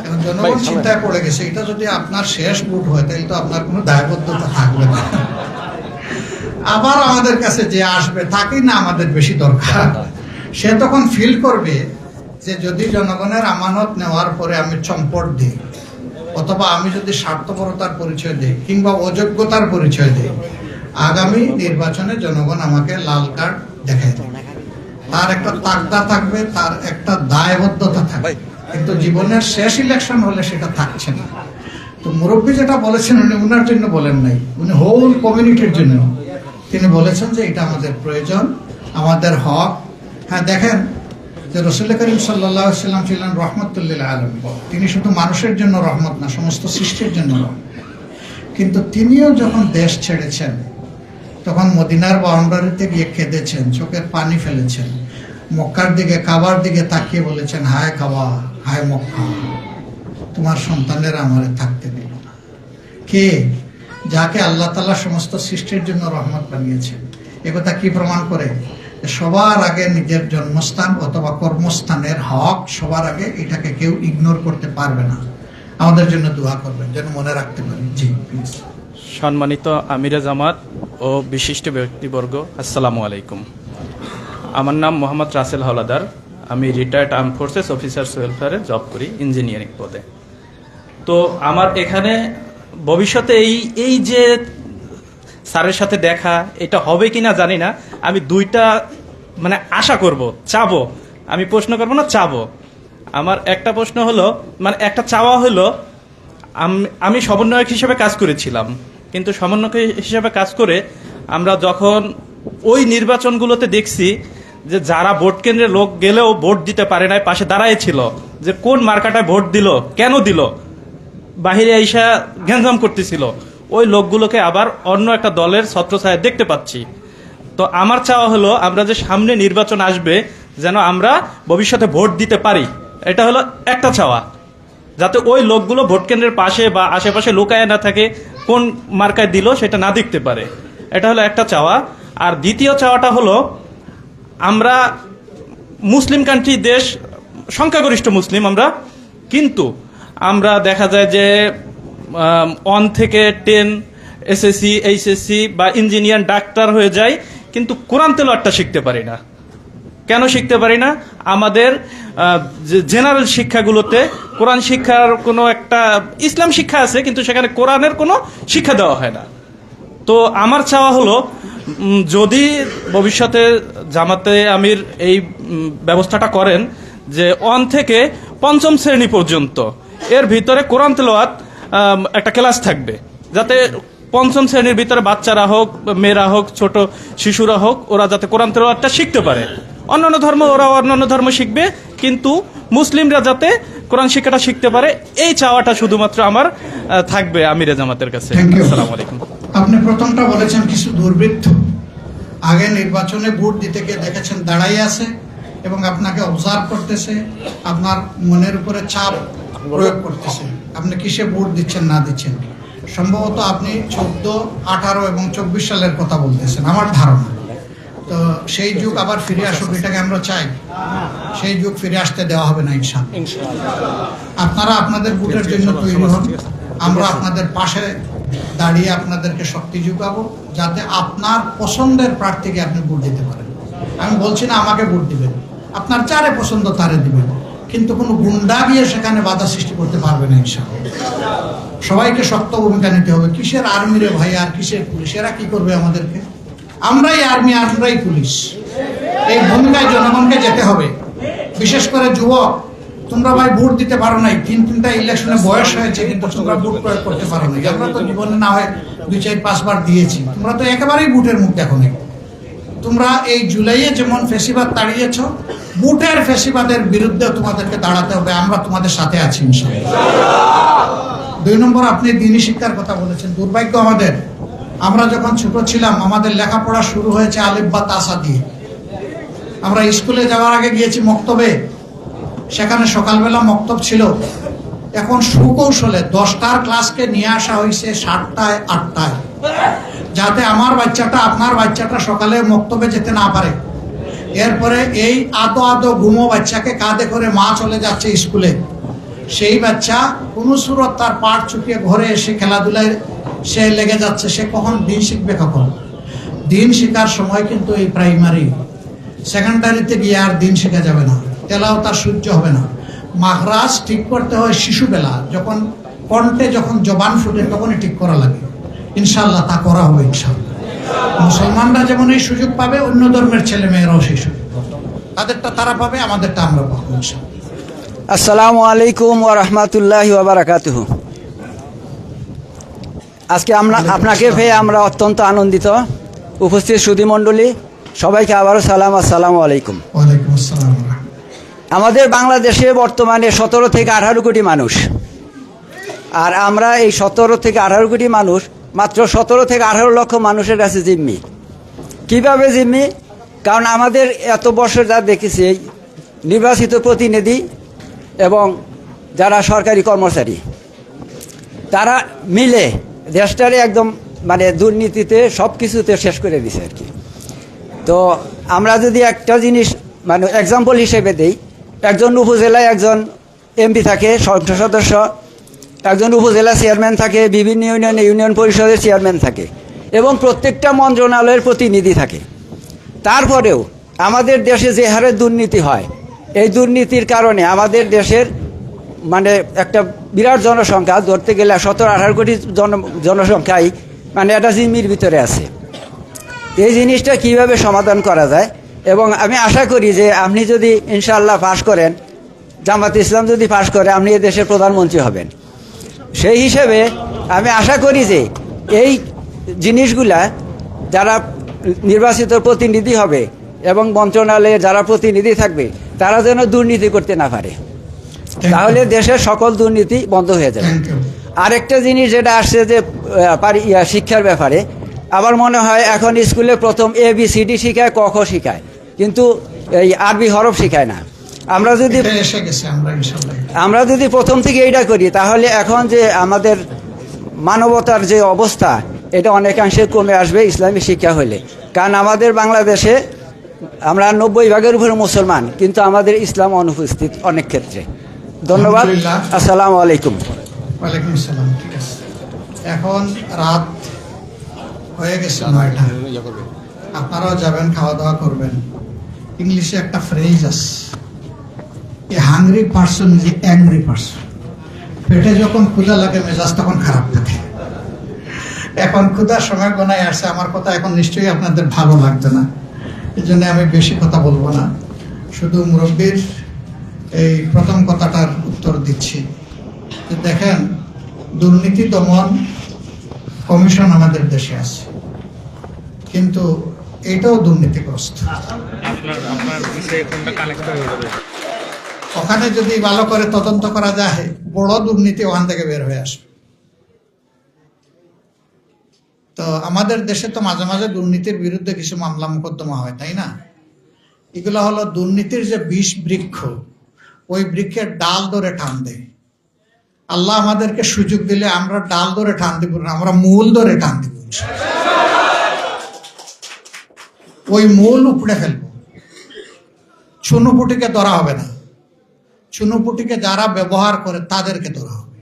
এখন জনগণ চিন্তায় পড়ে গেছে, এটা যদি আপনার শেষ ভোট হয় তাহলে তো আপনার কোনো দায়বদ্ধতা থাকবে না। আবার আমাদের কাছে যে আসবে তাকেই না আমাদের বেশি দরকার। সে তখন ফিল করবে যে যদি জনগণের আমানত নেওয়ার পরে আমি চম্পট দিই, অথবা আমি যদি স্বার্থপরতার পরিচয় দিই কিংবা অযোগ্যতার পরিচয় দিই, আগামী নির্বাচনে জনগণ আমাকে লাল কার্ড দেখায় দেবে। তার একটা তাকদা থাকবে, তার একটা দায়বদ্ধতা থাকবে, কিন্তু জীবনের শেষ ইলেকশন হলে সেটা থাকছে না। তো মুরব্বী যেটা বলেছেন, উনি উনার জন্য বলেন নাই, উনি হোল কমিউনিটির জন্য তিনি বলেছেন যে এটা আমাদের প্রয়োজন, আমাদের হক। হ্যাঁ, দেখেন যে রাসূল করিম সাল্লাল্লাহু আলাইহি ওয়াসাল্লাম ছিলেন রহমতুল্লিল আলামিন। তিনি শুধু মানুষের জন্য রহমত না, সমস্ত সৃষ্টির জন্য রহমত। কিন্তু তিনিও যখন দেশ ছেড়েছেন, তখন মদিনার বাউন্ডারিতে গিয়ে কেঁদেছেন, চোখের পানি ফেলেছেন, মক্কার দিকে, কাবার দিকে তাকিয়ে বলেছেন, হায় কাবা, হায় মক্কা, তোমার সন্তানেরা আমারে থাকতে দিল না। কে? যাকে আল্লাহ তাআলা সমস্ত সৃষ্টির জন্য রহমত বানিয়েছেন। একথা কি প্রমাণ করে? সবার আগে নিজের জন্মস্থান অথবা কর্মস্থানের হক সবার আগে, এটাকে কেউ ইগনোর করতে পারবে না। আমাদের জন্য দোয়া করবেন যেন মনে রাখতে পারি। জি প্লিজ। সম্মানিত আমিরে জামাত ও বিশিষ্ট ব্যক্তিবর্গ, আসসালামু আলাইকুম। আমার নাম মোহাম্মদ রাসেল হলাদার। আমি রিটায়ার্ড আর্ম ফোর্সেস অফিসার্স ওয়েলফেয়ারে জব করি ইঞ্জিনিয়ারিং পদে। তো আমার এখানে ভবিষ্যতে এই যে স্যারের সাথে দেখা, এটা হবে কিনা জানি না। আমি দুইটা মানে আশা করব, চাবো, আমি প্রশ্ন করবো না, চাবো। আমার একটা প্রশ্ন হলো, মানে একটা চাওয়া হলো, আমি সমন্বয়ক হিসেবে কাজ করেছিলাম, কিন্তু সমন্বয়ক হিসেবে কাজ করে আমরা যখন ওই নির্বাচনগুলোতে দেখছি যে যারা ভোট কেন্দ্রে লোক গেলেও ভোট দিতে পারে নাই, পাশে দাঁড়ায় ছিল যে কোন মার্কাটায় ভোট দিল, কেন দিল, বাহিরে আইসা গ্যাঞ্জাম করতেছিল, ওই লোকগুলোকে আবার অন্য একটা দলের ছত্রছায়া দেখতে পাচ্ছি। তো আমার চাওয়া হলো, আমরা যে সামনে নির্বাচন আসবে যেন আমরা ভবিষ্যতে ভোট দিতে পারি, এটা হলো একটা চাওয়া, যাতে ওই লোকগুলো ভোট কেন্দ্রের পাশে বা আশেপাশে লুকায় না থাকে, কোন মার্কায় দিল সেটা না দেখতে পারে। এটা হলো একটা চাওয়া। আর দ্বিতীয় চাওয়াটা হলো, আমরা মুসলিম কান্ট্রি দেশ, সংখ্যাগরিষ্ঠ মুসলিম আমরা, কিন্তু আমরা দেখা যায় যে 1 থেকে 10 এসএসসি, এইচএসসি বা ইঞ্জিনিয়ার, ডাক্তার হয়ে যায়, কিন্তু কোরআন তেলাওয়াতটা শিখতে পারি না। কেন শিখতে পারি না? আমাদের জেনারেল শিক্ষাগুলোতে কোরআন শিক্ষার কোনো একটা, ইসলাম শিক্ষা আছে কিন্তু সেখানে কোরআনের কোনো শিক্ষা দেওয়া হয় না। তো আমার চাওয়া হলো, যদি ভবিষ্যতে জামাতে আমির এই ব্যবস্থাটা করেন যে 1 থেকে 5ম শ্রেণী পর্যন্ত এর ভিতরে কোরআন তেলাওয়াত একটা ক্লাস থাকবে, যাতে 5ম শ্রেণীর ভিতরে বাচ্চারা হোক, মেয়েরা হোক, ছোট শিশুরা হোক, ওরা যাতে কোরআন তেলাওয়াতটা শিখতে পারে। অন্যান্য ধর্ম ওরা অন্যান্য ধর্ম শিখবে, কিন্তু মুসলিমরা যাতে কোরআন শিক্ষাটা শিখতে পারে, এই চাওয়াটা শুধুমাত্র আমার থাকবে আমিরে জামাতের কাছে। আসসালামু আলাইকুম। আপনি প্রথমটা বলেছেন কিছু দুর্বৃত্ত আগে নির্বাচনে ভোট দিতে গিয়ে দেখেছেন দাঁড়াই আছে, এবং আপনাকে অবজার্ভ করতেছে, আপনার মনের উপরে চাপ প্রয়োগ করতেছে আপনি কিসে ভোট দিচ্ছেন না দিচ্ছেন। সম্ভবত আপনি 14, 18 এবং 24 সালের কথা বলতেছেন আমার ধারণা। তো সেই যুগ আবার ফিরে আসুক, এটাকে আমরা চাই। সেই যুগ ফিরে আসতে দেওয়া হবে না ইনশাআল্লাহ। আপনারা আপনাদের ভোটের জন্য তৈরি হন, আমরা আপনাদের পাশে দাঁড়িয়ে আপনাদেরকে শক্তি যোগাবো যাতে আপনার পছন্দের প্রার্থীকে আপনি ভোট দিতে পারেন। আমি বলছি না আমাকে ভোট দিবেন, আপনার যারে পছন্দ তারে দিবেন, কিন্তু কোনো গুন্ডা গিয়ে সেখানে বাধা সৃষ্টি করতে পারবে না ইনশাআল্লাহ। সবাইকে শক্ত ভূমিকা নিতে হবে। কিসের আর্মি রে ভাই, আর কিসের পুলিশ? এরা কি করবে আমাদেরকে? আমরাই আর্মি, আমরাই পুলিশ। এই ভূমিকায় জনগণকে যেতে হবে। বিশেষ করে যুবক, তোমরা ভাই ভোট দিতে পারো নাই, 3-3টা ইলেকশনে বয়স হয়েছে, কিন্তু তোমরা ভোট প্রয়োগ করতে পারো নাই। আমরা তো জীবনে না হয় 2-4-5 বার দিয়েছি, তোমরা তো একেবারেই ভোটের মুখ দেখো নাই। তোমরা এই জুলাইয়ে যেমন ফেসিবাদ তাড়িয়েছ, ভোটের ফেসিবাদের বিরুদ্ধে তোমাদেরকে দাঁড়াতে হবে। আমরা তোমাদের সাথে আছি ইনশাআল্লাহ। 2 নম্বর, আপনি দ্বীনি শিক্ষার কথা বলেছেন। দুর্ভাগ্য আমাদের, আমরা যখন ছোট ছিলাম আমাদের লেখাপড়া শুরু হয়েছে আলিফ বা তাসা দিয়ে। আমরা স্কুলে যাওয়ার আগে গিয়েছি মক্তবে, সেখানে সকালবেলা মক্তব ছিল। এখন সুকৌশলে 10টার ক্লাসকে নিয়ে আসা হয়েছে 7টায় 8টায়, যাতে আমার বাচ্চাটা আপনার বাচ্চাটা সকালে মক্তবে যেতে না পারে। এরপরে এই আদো ঘুমো বাচ্চাকে কাঁধে করে মা চলে যাচ্ছে স্কুলে। সেই বাচ্চা কোনো সুরত তার পাঠ চুকিয়ে ঘরে এসে খেলাধুলায় সে লেগে যাচ্ছে। সে কখন দিন শিখবে? কখন দিন শেখার সময় কিন্তু এই প্রাইমারি, সেকেন্ডারিতে গিয়ে আর দিন শেখা যাবে না, তেলাও তার সহ্য হবে না। মাখরাজ ঠিক করতে হয় শিশুবেলা, যখন কণ্ঠে যখন জবান ফুটে তখনই ঠিক করা লাগে। ইনশাআল্লাহ তা করা হবে ইনশাআল্লাহ। মুসলমানরা যেমন এই সুযোগ পাবে, অন্য ধর্মের ছেলে মেয়েরাও সেই সুযোগ পাবে। তাদেরটা তারা পাবে, আমাদেরটা আমরা পাবো ইনশাআল্লাহ। আসসালামু আলাইকুম ওয়া রাহমাতুল্লাহি ওয়া বারাকাতুহু। আজকে আপনাকে পেয়ে আমরা অত্যন্ত আনন্দিত। উপস্থিত সুধীমণ্ডলী সবাইকে আবারও সালাম, আসসালামু আলাইকুম। ওয়ালাইকুম আসসালাম। আমাদের বাংলাদেশে বর্তমানে 17 থেকে 18 কোটি মানুষ, আর আমরা এই 17 থেকে 18 কোটি মানুষ মাত্র 17 থেকে 18 লক্ষ মানুষের কাছে জিম্মি। কিভাবে জিম্মি? কারণ আমাদের এত বছর যা দেখেছি, নির্বাচিত প্রতিনিধি এবং যারা সরকারি কর্মচারী তারা মিলে দেশটারে একদম মানে দুর্নীতিতে সব কিছুতে শেষ করে দিছে আর কি। তো আমরা যদি একটা জিনিস মানে এক্সাম্পল হিসেবে দেই, একজন উপজেলায় একজন এমপি থাকে, সংসদ সদস্য, একজন উপজেলা চেয়ারম্যান থাকে, বিভিন্ন ইউনিয়ন পরিষদের চেয়ারম্যান থাকে এবং প্রত্যেকটা মন্ত্রণালয়ের প্রতিনিধি থাকে। তারপরেও আমাদের দেশে যে হারে দুর্নীতি হয়, এই দুর্নীতির কারণে আমাদের দেশের মানে একটা বিরাট জনসংখ্যা, ধরতে গেলে 17-18 কোটি জনসংখ্যাই মানে একটা জিম্মির ভিতরে আছে। এই জিনিসটা কিভাবে সমাধান করা যায়, এবং আমি আশা করি যে আপনি যদি ইনশাআল্লাহ পাশ করেন, জামাত ইসলাম যদি পাশ করে, আপনি এই দেশের প্রধানমন্ত্রী হবেন। সেই হিসেবে আমি আশা করি যে এই জিনিসগুলা যারা নির্বাচিত প্রতিনিধি হবে এবং মন্ত্রণালয়ে যারা প্রতিনিধি থাকবে তারা যেন দুর্নীতি করতে না পারে, তাহলে দেশের সকল দুর্নীতি বন্ধ হয়ে যাবে। আরেকটা জিনিস যেটা আসছে যে শিক্ষার ব্যাপারে, আমার মনে হয় এখন স্কুলে প্রথম ABCD শিখায়, ক খ শিখায়, কিন্তু এই আরবি হরফ শিখায় না। আমরা যদি প্রথম থেকে এইটা করি, তাহলে এখন যে আমাদের মানবতার যে অবস্থা, এটা অনেকাংশে কমে আসবে ইসলামী শিক্ষা হলে। কারণ আমাদের বাংলাদেশে আমরা 90% উপরে মুসলমান, কিন্তু আমাদের ইসলাম অনুপস্থিত অনেক ক্ষেত্রে। ধন্যবাদ, আসসালামু আলাইকুম। ওয়ালাইকুম আসসালাম। ঠিক আছে, এখন রাত হয়ে গেছে 9টা, আপনারাও যাবেন, খাওয়া দাওয়া করবেন। ইংলিশে একটা ফ্রেজ আছে, এ hungry person is a angry person. পেটে যখন ক্ষুধা লাগে মেজাজ তখন খারাপ থাকে। এখন ক্ষুধার সময় গোনায় আসছে, আমার কথা এখন নিশ্চয়ই আপনাদের ভালো লাগবে না, এই জন্য আমি বেশি কথা বলবো না, শুধু মুরব্বীর এই প্রথম কথাটার উত্তর দিচ্ছি। যে দেখেন, দুর্নীতি দমন কমিশন আমাদের দেশে আছে, কিন্তু এটাও দুর্নীতিগ্রস্ত। ওখানে যদি ভালো করে তদন্ত করা যায়, বড় দুর্নীতি ওখান থেকে বের হয়ে আসবে। তো আমাদের দেশে তো মাঝে মাঝে দুর্নীতির বিরুদ্ধে কিছু মামলা মোকদ্দমা হয়, তাই না? এগুলো হলো দুর্নীতির যে বিষ বৃক্ষ, ওই বৃক্ষের ডাল ধরে টান দেয়। আল্লাহ আমাদেরকে সুযোগ দিলে আমরা ডাল ধরে টান দিব না, আমরা মূল ধরে টান দিব। ওই মূল উপড়ে ফেলবো। চুনুপুটিকে ধরা হবে না, চুনুপুটিকে যারা ব্যবহার করে তাদেরকে ধরা হবে।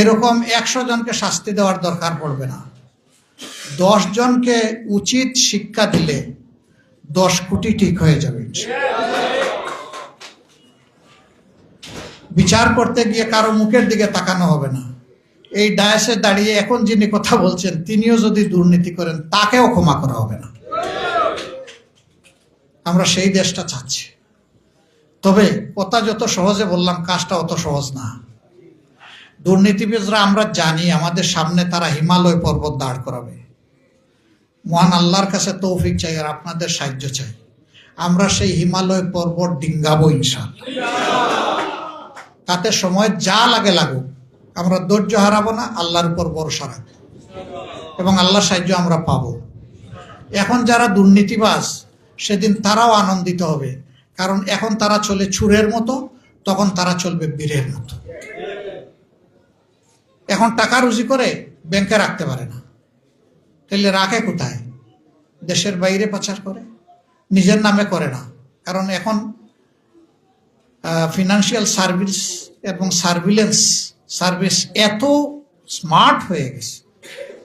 এরকম 100 জনকে শাস্তি দেওয়ার দরকার পড়বে না, 10 জনকে উচিত শিক্ষা দিলে 10 কোটি ঠিক হয়ে যাবে। বিচার করতে গিয়ে কারো মুখের দিকে তাকানো হবে না। এই ডায়াসে দাঁড়িয়ে এখন যিনি কথা বলছেন তিনিও যদি দুর্নীতি করেন তাকেও ক্ষমা করা হবে না। আমরা সেই দেশটা চাচ্ছি। তবে কথা যত সহজে বললাম, কাজটা অত সহজ না। দুর্নীতিবিদরা আমরা জানি আমাদের সামনে তারা হিমালয় পর্বত দাঁড় করাবে। মহান আল্লাহর কাছে তৌফিক চাই আর আপনাদের সাহায্য চাই। আমরা সেই হিমালয় পর্বত ডিঙ্গাবো ইনশাআল্লাহ। তাতে সময় যা লাগে লাগুক, আমরা ধৈর্য হারাবো না, আল্লাহর উপর ভরসা রাখবো এবং আল্লাহর সাহায্য আমরা পাবো। এখন যারা দুর্নীতিবাজ সেদিন তারাও আনন্দিত হবে, কারণ এখন তারা চলে ছুরের মতো, তখন তারা চলবে বীরের মতো। এখন টাকা রুজি করে ব্যাংকে রাখতে পারে না, তাহলে রাখে কোথায়? দেশের বাইরে পাচার করে, নিজের নামে করে না। কারণ এখন ফিনান্সিয়াল সার্ভিস এবং সার্ভিলেন্স সার্ভিস এত স্মার্ট হয়ে গেছে,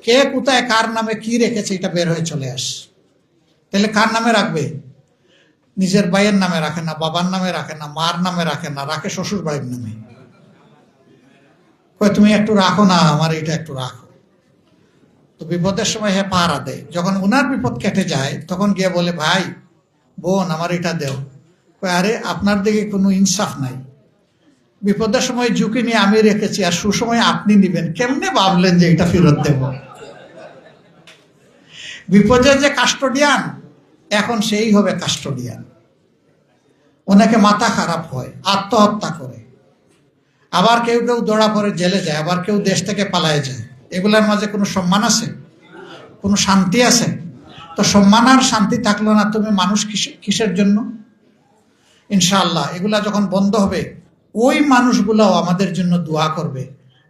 কে কোথায় কার নামে কি রেখেছে এটা বের হয়ে চলে আসে। তাহলে কার নামে রাখবে? নিজের ভাইয়ের নামে রাখে না, বাবার নামে রাখে না, মার নামে রাখে না, রাখে শ্বশুর বাড়ির নামে। কই তুমি একটু রাখো না, আমার এটা একটু রাখো। তো বিপদের সময় হে পাহারা দেয়। যখন উনার বিপদ কেটে যায় তখন গিয়ে বলে, ভাই বোন আমার এটা দেও। কই আরে আপনার দিকে কোনো ইনসাফ নাই। বিপদের সময় ঝুঁকি নিয়ে আমি রেখেছি আর সুসময় আপনি নিবেন, কেমনে ভাবলেন যে এটা ফেরত দেব? বিপদের যে কাস্টোডিয়ান এখন সেই হবে কাস্টোডিয়ান। অনেকে মাথা খারাপ হয়, আত্মহত্যা করে, আবার কেউ কেউ দৌড়া পড়ে জেলে যায়, আবার কেউ দেশ থেকে পালায় যায়। এগুলোর মাঝে কোনো সম্মান আছে? কোনো শান্তি আছে? তো সম্মান আর শান্তি থাকলো না, তুমি মানুষ কিসের জন্য? ইনশাআল্লাহ এগুলা যখন বন্ধ হবে, ওই মানুষগুলাও আমাদের জন্য দোয়া করবে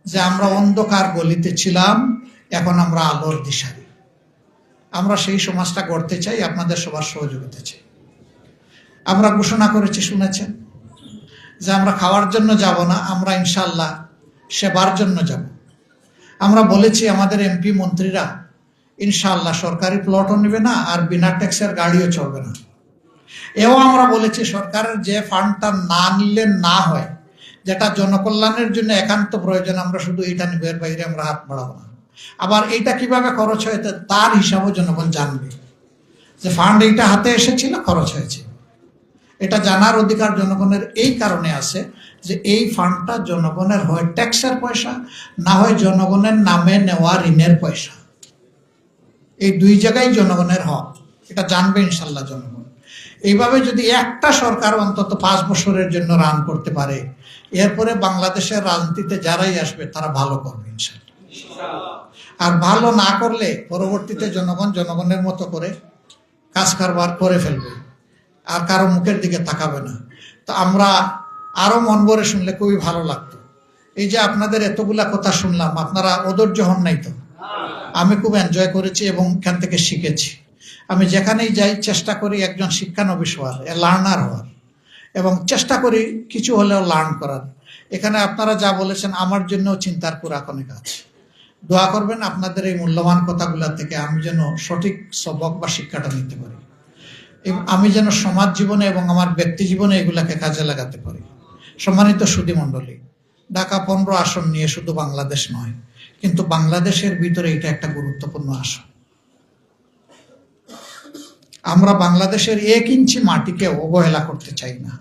যে আমরা অন্ধকার গলিতে ছিলাম, এখন আমরা আলোর দিশারি। আমরা সেই সমাজটা গড়তে চাই, আপনাদের সবার সহযোগিতা চাই। আমরা ঘোষণা করেছি, শুনেছেন, যে আমরা খাওয়ার জন্য যাব না, আমরা ইনশাআল্লাহ সেবার জন্য যাব। আমরা বলেছি আমাদের এমপি মন্ত্রীরা ইনশাআল্লাহ সরকারি প্লটও নেবে না আর বিনা ট্যাক্সের গাড়িও চলবে না। এও আমরা বলেছি সরকারের যে ফান্ডটা না নিলে না হয়, যেটা জনকল্যাণের জন্য একান্ত প্রয়োজন, আমরা শুধু এটা নিব, এর বাইরে আমরা হাত বাড়াবো না। আবার এইটা কিভাবে খরচ হয়েছে তার হিসাবও জনগণ জানবে, যে ফান্ড এইটা হাতে এসেছিল, খরচ হয়েছে। এটা জানার অধিকার জনগণের এই কারণে আছে যে এই ফান্ডটা জনগণের হয় ট্যাক্সের পয়সা, না হয় জনগণের নামে নেওয়া ঋণের পয়সা। এই দুই জায়গায় জনগণের হক, এটা জানবে ইনশাল্লাহ জনগণ। এইভাবে যদি একটা সরকার অন্তত 5 বছরের জন্য রান করতে পারে, এরপরে বাংলাদেশের রাজনীতিতে যারাই আসবে তারা ভালো করবে ইনশাল্লাহ। আর ভালো না করলে পরবর্তীতে জনগণ জনগণের মতো করে কাজ কারবার করে ফেলবে, আর কারো মুখের দিকে তাকাবে না। তো আমরা আরো মন ভরে শুনলে খুবই ভালো লাগতো। এই যে আপনাদের এতগুলা কথা শুনলাম, আপনারা অধৈর্য হন নাই তো? আমি খুব এনজয় করেছি এবং এখান থেকে শিখেছি। আমি যেখানেই যাই চেষ্টা করি একজন শিক্ষানবিশ হওয়ার, লার্নার হওয়ার, এবং চেষ্টা করি কিছু হলেও লার্ন করার। এখানে আপনারা যা বলেছেন আমার জন্য চিন্তার পুরা অনেক আছে। দোয়া করবেন আপনাদের এই মূল্যবান কথাগুলা থেকে আমি যেন সঠিক সবক বা শিক্ষাটা নিতে পারি, আমি যেন সমাজ জীবনে এবং আমার ব্যক্তি জীবনে এগুলাকে কাজে লাগাতে পারি। সম্মানিত সুধী মণ্ডলী, ঢাকা 15 আসন নিয়ে শুধু বাংলাদেশ নয়, কিন্তু বাংলাদেশের ভিতরে এটা একটা গুরুত্বপূর্ণ আসন। আমরা বাংলাদেশের 1 ইঞ্চি মাটিকে অবহেলা করতে চাই না।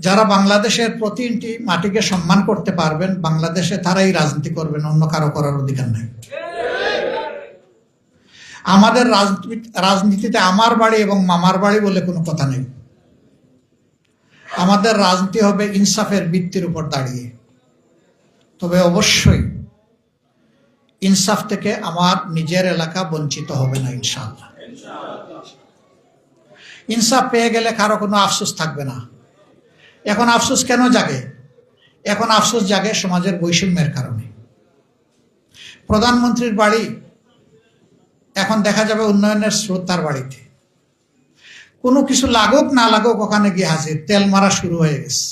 যারা বাংলাদেশের প্রতি ইঞ্চি মাটিকে সম্মান করতে পারবেন, বাংলাদেশে তারাই রাজনীতি করবেন, অন্য কারো করার অধিকার নাই। আমাদের রাজনীতিতে আমার বাড়ি এবং মামার বাড়ি বলে কোনো কথা নেই। আমাদের রাজনীতি হবে ইনসাফের ভিত্তির উপর দাঁড়িয়ে। তবে অবশ্যই ইনসাফ থেকে আমার নিজের এলাকা বঞ্চিত হবে না ইনশাআল্লাহ। ইনসাফ পেয়ে গেলে কারো কোনো আফসোস থাকবে না। এখন আফসোস কেন জাগে? এখন আফসোস জাগে সমাজের বৈষম্যের কারণে। প্রধানমন্ত্রীর বাড়ি এখন দেখা যাবে উন্নয়নের স্রোত তার বাড়িতে, কোনো কিছু লাগুক না লাগুক ওখানে গিয়ে হাজির, তেল মারা শুরু হয়ে গেছে।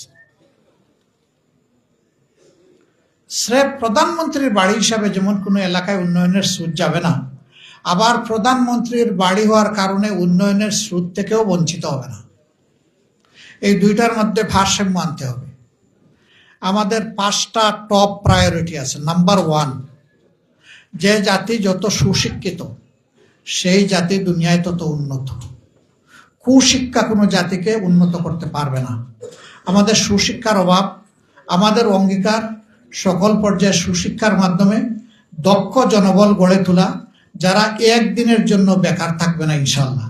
স্রেফ প্রধানমন্ত্রীর বাড়ি হিসাবে যেমন কোনো এলাকায় উন্নয়নের স্রোত যাবে না, আবার প্রধানমন্ত্রীর বাড়ি হওয়ার কারণে উন্নয়নের স্রোত থেকেও বঞ্চিত হবে না। এই দুইটার মধ্যে ভারসাম্য আনতে হবে। আমাদের 5টা টপ প্রায়োরিটি আছে। নাম্বার 1, যে জাতি যত সুশিক্ষিত সেই জাতি দুনিয়ায় তত উন্নত। কুশিক্ষা কোনো জাতিকে উন্নত করতে পারবে না। আমাদের সুশিক্ষার অভাব, আমাদের অঙ্গীকার সকল পর্যায়ে সুশিক্ষার মাধ্যমে দক্ষ জনবল গড়ে তোলা, যারা একদিনের জন্য বেকার থাকবে না ইনশাল্লাহ।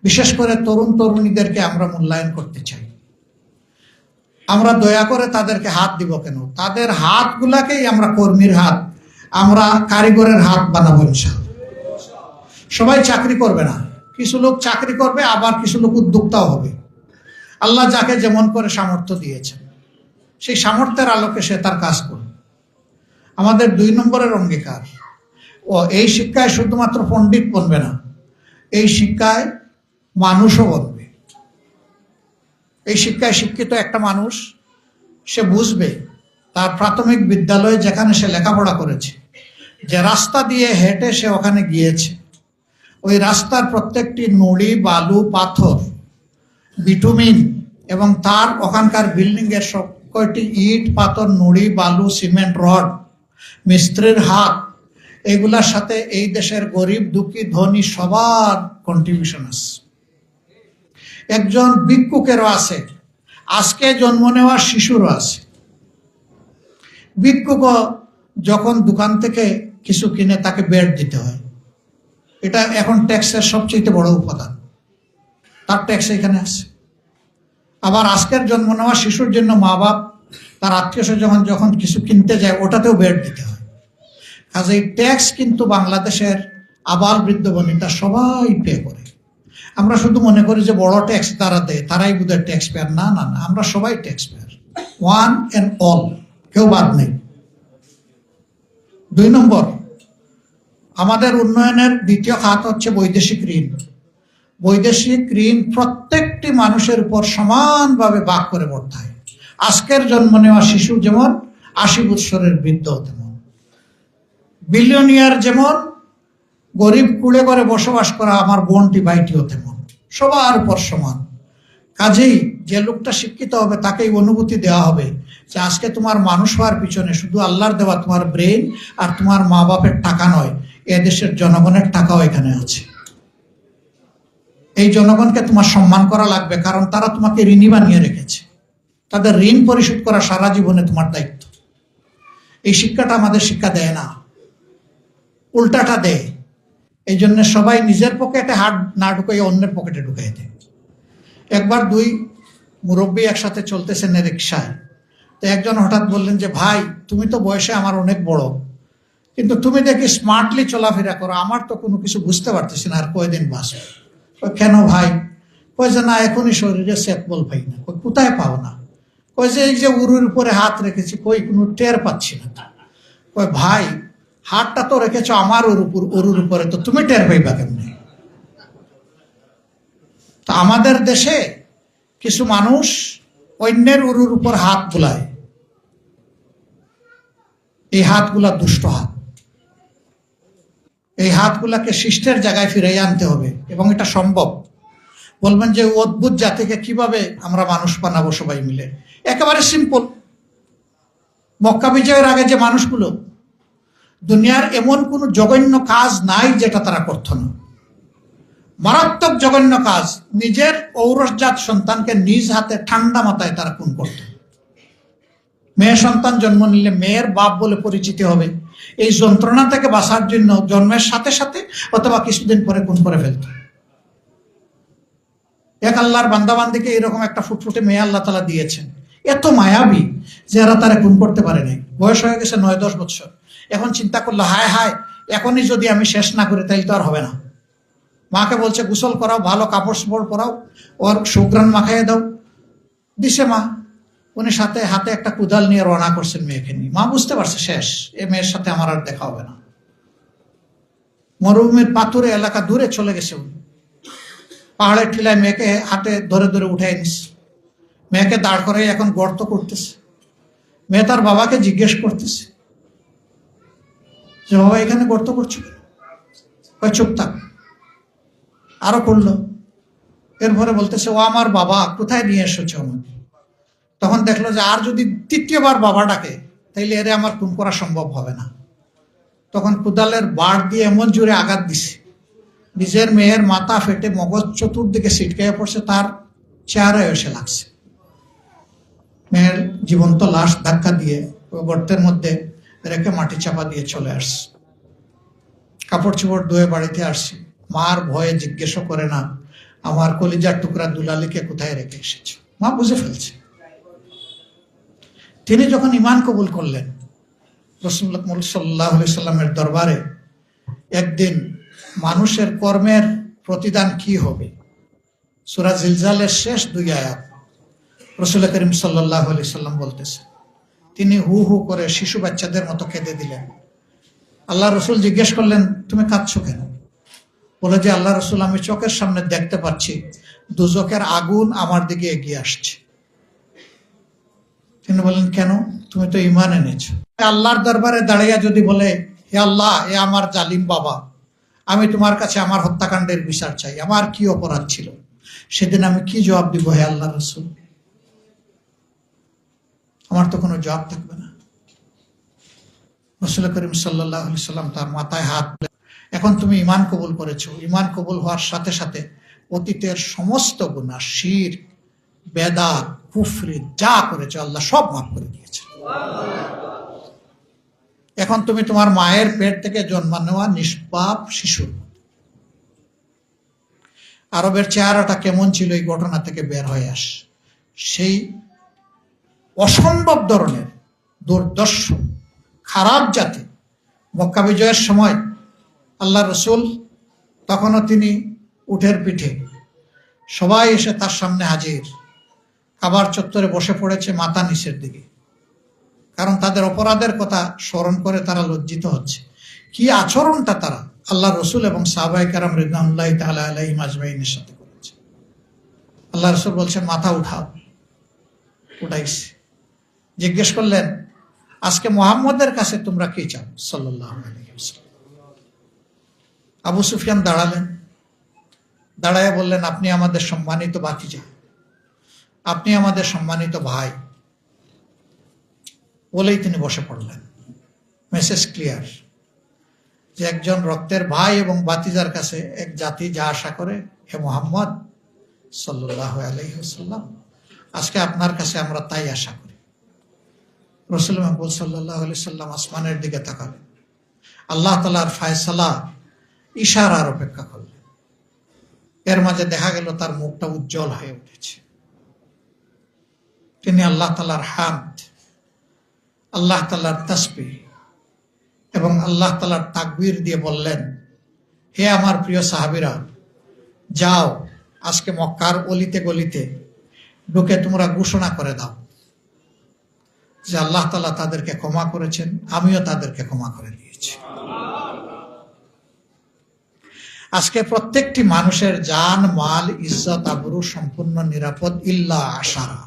বিশেষ করে তরুণ তরুণীদেরকে আমরা মূল্যায়ন করতে চাই। আমরা দয়া করে তাদেরকে হাত দিব কেন? তাদের হাতগুলাকেই আমরা কর্মীর হাত, আমরা কারিগরের হাত বানাবো ইনশাল্লাহ। সবাই চাকরি করবে না, কিছু লোক চাকরি করবে, আবার কিছু লোক উদ্যোক্তাও হবে। আল্লাহ যাকে যেমন করে সামর্থ্য দিয়েছেন সেই সামর্থ্যের আলোকে সে তার কাজ করবে। আমাদের 2 নম্বরের অঙ্গীকার, এই শিক্ষায় শুধুমাত্র পণ্ডিত বনবে না, এই শিক্ষায় মানুষও বনবে। এই শিক্ষায় শিক্ষিত একটা মানুষ সে বুঝবে তার প্রাথমিক বিদ্যালয়ে যেখানে সে লেখাপড়া করেছে, যে রাস্তা দিয়ে হেঁটে সে ওখানে গিয়েছে, ওই রাস্তার প্রত্যেকটি নুড়ি, বালু, পাথর, বিটুমিন এবং তার ওখানকার বিল্ডিংয়ের সব কয়টি ইট, পাথর, নুড়ি, বালু, সিমেন্ট, রড, মিস্ত্রির হাত, এগুলার সাথে এই দেশের গরিব, দুঃখী, ধনী সবার কন্ট্রিবিউশন আছে। একজন ভিক্ষুকেরও আছে, আজকে জন্ম নেওয়া শিশুরও আছে। ভিক্ষুক যখন দোকান থেকে কিছু কিনে তাকে বেড দিতে হয়, এটা এখন ট্যাক্সের সবচেয়ে বড় উপাদান, তার ট্যাক্স এখানে আছে। আবার আজকের জন্ম নেওয়া শিশুর জন্য মা বাপ তার আত্মীয় স্বজন যখন কিছু কিনতে যায় ওটাতেও বেড দিতে হয়। কাজেই ট্যাক্স কিন্তু বাংলাদেশের আবাল বৃদ্ধ বনিতা সবাই পে করে। আমরা শুধু মনে করি যে বড় ট্যাক্স তারা দেয়, তারাই বোধহয় ট্যাক্স পেয়ার। না না না, আমরা সবাই tax payer, one and all, কেউ বাদ নেই। 2 নম্বর, আমাদের উন্নয়নের দ্বিতীয় খাত হচ্ছে বৈদেশিক ঋণ। বৈদেশিক ঋণ প্রত্যেকটি মানুষের উপর সমানভাবে ভাগ করে বর্তায়। আজকের জন্ম নেওয়া শিশু যেমন, 80 বৎসরের বৃদ্ধ তেমন, বিলিয়নিয়ার যেমন, গরিব কুড়ে করে বসবাস করা আমার বোনটি ভাইটিও তেমন, সবার উপর সমান। কাজেই যে লোকটা শিক্ষিত হবে তাকেই অনুভূতি দেওয়া হবে যে আজকে তোমার মানুষ হওয়ার পিছনে শুধু আল্লাহর দেওয়া তোমার ব্রেন আর তোমার মা বাপের টাকা নয়, এদেশের জনগণের টাকাও এখানে আছে। এই জনগণকে তোমার সম্মান করা লাগবে, কারণ তারা তোমাকে ঋণী বানিয়ে রেখেছে। তাদের ঋণ পরিশোধ করা সারা জীবনে তোমার দায়িত্ব। এই শিক্ষাটা আমাদের শিক্ষা দেয় না, উল্টাটা দেয়। এই জন্য সবাই নিজের পকেটে হাত না ঢুকাই অন্যের পকেটে ঢুকাই দেয়। একবার 2 মুরব্বী একসাথে চলতেছেন রিক্সায়, তো একজন হঠাৎ বললেন যে ভাই, তুমি তো বয়সে আমার অনেক বড়, কিন্তু তুমি দেখি স্মার্টলি চলাফেরা করো, আমার তো কোনো কিছু বুঝতে পারতেছি না, আর কয়দিন বাঁচবে। কেন ভাই? কয় যে না, এখনই শরীরে সেট বল পাই না। কোথায় পাও না? কয় যে এই যে উরুর উপরে হাত রেখেছি, কই কোনো টের পাচ্ছি না। কয় ভাই, হাতটা তো রেখেছো আমার উরুর উপরে, তো তুমি টের পাইবা কেমনি? তো আমাদের দেশে কিছু মানুষ অন্যের উরুর উপর হাত বুলায়, এই হাতগুলা দুষ্ট হাত। এই হাতগুলাকে শিষ্টের জায়গায় ফিরিয়ে আনতে হবে, এবং এটা সম্ভব। বলবেন যে অদ্ভুত জাতিকে কিভাবে আমরা মানুষ বানাবো সবাই মিলে? একেবারে সিম্পল। মক্কা বিজয়ের আগে যে মানুষগুলো, দুনিয়ার এমন কোনো জঘন্য কাজ নাই যেটা তারা করতো না। মারাত্মক জঘন্য কাজ, নিজের ঔরসজাত সন্তানকে নিজ হাতে ঠান্ডা মাথায় তারা খুন করত। মেয়ে সন্তান জন্ম নিলে মেয়ের বাপ বলে পরিচিতি হবে, এই যন্ত্রণা থেকে বাঁচার জন্য জন্মের সাথে সাথে অথবা কিছুদিন পরে খুন করে ফেলত। এক আল্লাহর বান্দাবান্দিকে এরকম একটা ফুটফুটে মেয়ে আল্লাহ তাআলা দিয়েছেন, এত মায়াবী যে এরা তারা খুন করতে পারে নাই। বয়স হয়ে গেছে 9-10 বছর, এখন চিন্তা করলো, হায় হায়, এখনই যদি আমি শেষ না করি তাহলে তো আর হবে না। মাকে বলছে গোসল করাও, ভালো কাপড় চোপড় পরাও, ওর সুগ্রাণ মাখাইয়ে দাও। দিছে মা। উনি সাথে হাতে একটা কুদাল নিয়ে রওনা করছেন মেয়েকে নিয়ে। মা বুঝতে পারছে শেষ, এ মেয়ের সাথে আমার আর দেখা হবে না। মরুভূমির পাথুরে এলাকা দূরে চলে গেছে উনি। পাহাড়ের টিলায় মেয়েকে হাতে ধরে ধরে উঠাই নিচ্ছে। মেয়েকে দাঁড় করে এখন গর্ত করতেছে। মেয়ে তার বাবাকে জিজ্ঞেস করতেছে যে, বাবা এখানে গর্ত করছো কেন? চুপ থাক। আরো করলো। এরপরে বলতেছে, ও আমার বাবা, কোথায় নিয়ে এসেছো আমাকে? তখন দেখলো যে আর যদি তৃতীয়বার বাবা ডাকে তাইলে এরে আমার খুন করা সম্ভব হবে না। তখন কুদালের বাড় দিয়ে এমন জোরে আঘাত দিছে, নিজের মেয়ের মাথা ফেটে মগজ চতুর্দিকে ছিটকাইয়া পড়ছে, তার চেহারায় এসে লাগছে। মেয়ের জীবন্ত লাশ ধাক্কা দিয়ে ওই গর্তের মধ্যে রেখে মাটি চাপা দিয়ে চলে আসছে। কাপড় চোপড় ধুয়ে বাড়িতে আসছি। মার ভয়ে জিজ্ঞেসও করে না আমার কলিজার টুকরা দুলালিকে কোথায় রেখে এসেছো। মা বুঝে ফেলছে। তিনি যখন ঈমান কবুল করলেন, রাসূলুল্লাহ সাল্লাল্লাহু আলাইহি সাল্লামের দরবারে একদিন মানুষের কর্মের প্রতিদান কি হবে, সূরা জিলজালের শেষ 2 আয়াত রাসূল করিম সাল্লাল্লাহু আলাইহি সাল্লাম বলতেছে। তিনি হু হু করে শিশু বাচ্চাদের মতো কেঁদে দিলেন। আল্লাহ রসুল জিজ্ঞেস করলেন, তুমি কাঁদছো কেন? বলে যে, আল্লাহ রসুল, আমি চোখের সামনে দেখতে পাচ্ছি দুজকের আগুন আমার দিকে এগিয়ে আসছে। তিনি বললেন, কেন? তুমি তো ঈমান এনেছো। আল্লাহর দরবারে দাঁড়িয়ে যদি বলে, হে আল্লাহ, এ আমার জালিম বাবা, আমি তোমার কাছে আমার হত্যাকাণ্ডের বিচার চাই, আমার কি অপরাধ ছিল, সেদিন আমি কি জবাব দিব হে আল্লাহ রসুল? আমার তো কোনো জবাব থাকবে না। রাসূল করিম সাল্লাল্লাহু আলাইহি সাল্লাম তার মাথায় হাত, এখন তুমি ঈমান কবুল করেছো, ঈমান কবুল হওয়ার সাথে সাথে অতীতের সমস্ত গুনাহ, শিরক, বেদাত, কুফরি যা করেছো আল্লাহ সব মাফ করে দিয়েছে। এখন তুমি তোমার মায়ের পেট থেকে জন্ম নেওয়া নিষ্পাপ শিশু। আরবের চেহারাটা কেমন ছিল এই ঘটনা থেকে বের হয়ে আস। সেই অসম্ভব ধরনের দুর্দর্শ খারাপ জাতি। মক্কা বিজয়ের সময় আল্লাহ রসুল, তখনও তিনি উটের পিঠে, সবাই এসে তার সামনে হাজির। কাবার চত্বরে বসে পড়েছে মাথা নিচের দিকে, কারণ তাদের অপরাধের কথা স্মরণ করে তারা লজ্জিত হচ্ছে। কি আচরণটা তারা আল্লাহ রসুল এবং সাহাবায়ে কেরাম রিদওয়ানুল্লাহি তাআলা আলাইহিম আজমাইনের সাথে করেছে। আল্লাহ রসুল বলছেন, মাথা উঠাও। উঠাইছে। জিজ্ঞেস করলেন, আজকে মুহাম্মদের কাছে তোমরা কি চাও সাল্লাল্লাহু আলাইহি ওয়াসাল্লাম? আবু সুফিয়ান দাঁড়ালেন। দাঁড়ায় বললেন, আপনি আমাদের সম্মানিত ভাতিজা, আপনি আমাদের সম্মানিত ভাই। বলেই তিনি বসে পড়লেন। মেসেজ ক্লিয়ার যে একজন রক্তের ভাই এবং ভাতিজার কাছে এক জাতি যা আশা করে, হে মুহাম্মদ সাল্লাল্লাহু আলাইহি ওয়াসাল্লাম, আজকে আপনার কাছে আমরা তাই আশা করি। রাসূল মাহবুব সাল্লাল্লাহু আলাইহি সাল্লাম আসমানের দিকে তাকালেন। আল্লাহ তাআলার ফয়সালা ইশারার অপেক্ষা করলেন। এর মাঝে দেখা গেল তার মুখটা উজ্জ্বল হয়ে উঠেছে। তিনি আল্লাহ তাআলার হামদ, আল্লাহ তাআলার তাসবিহ এবং আল্লাহ তাআলার তাকবীর দিয়ে বললেন, হে আমার প্রিয় সাহাবীরা, যাও আজকে মক্কার অলিতে গলিতে ঢুকে তোমরা ঘোষণা করে দাও যে আল্লাহ তাআলা তাদেরকে ক্ষমা করেছেন, আমিও তাদেরকে ক্ষমা করে দিয়েছি। আজকে প্রত্যেকটি মানুষের জান, মাল, ইজ্জত, আবরু সম্পূর্ণ নিরাপদ, ইল্লা আশারা,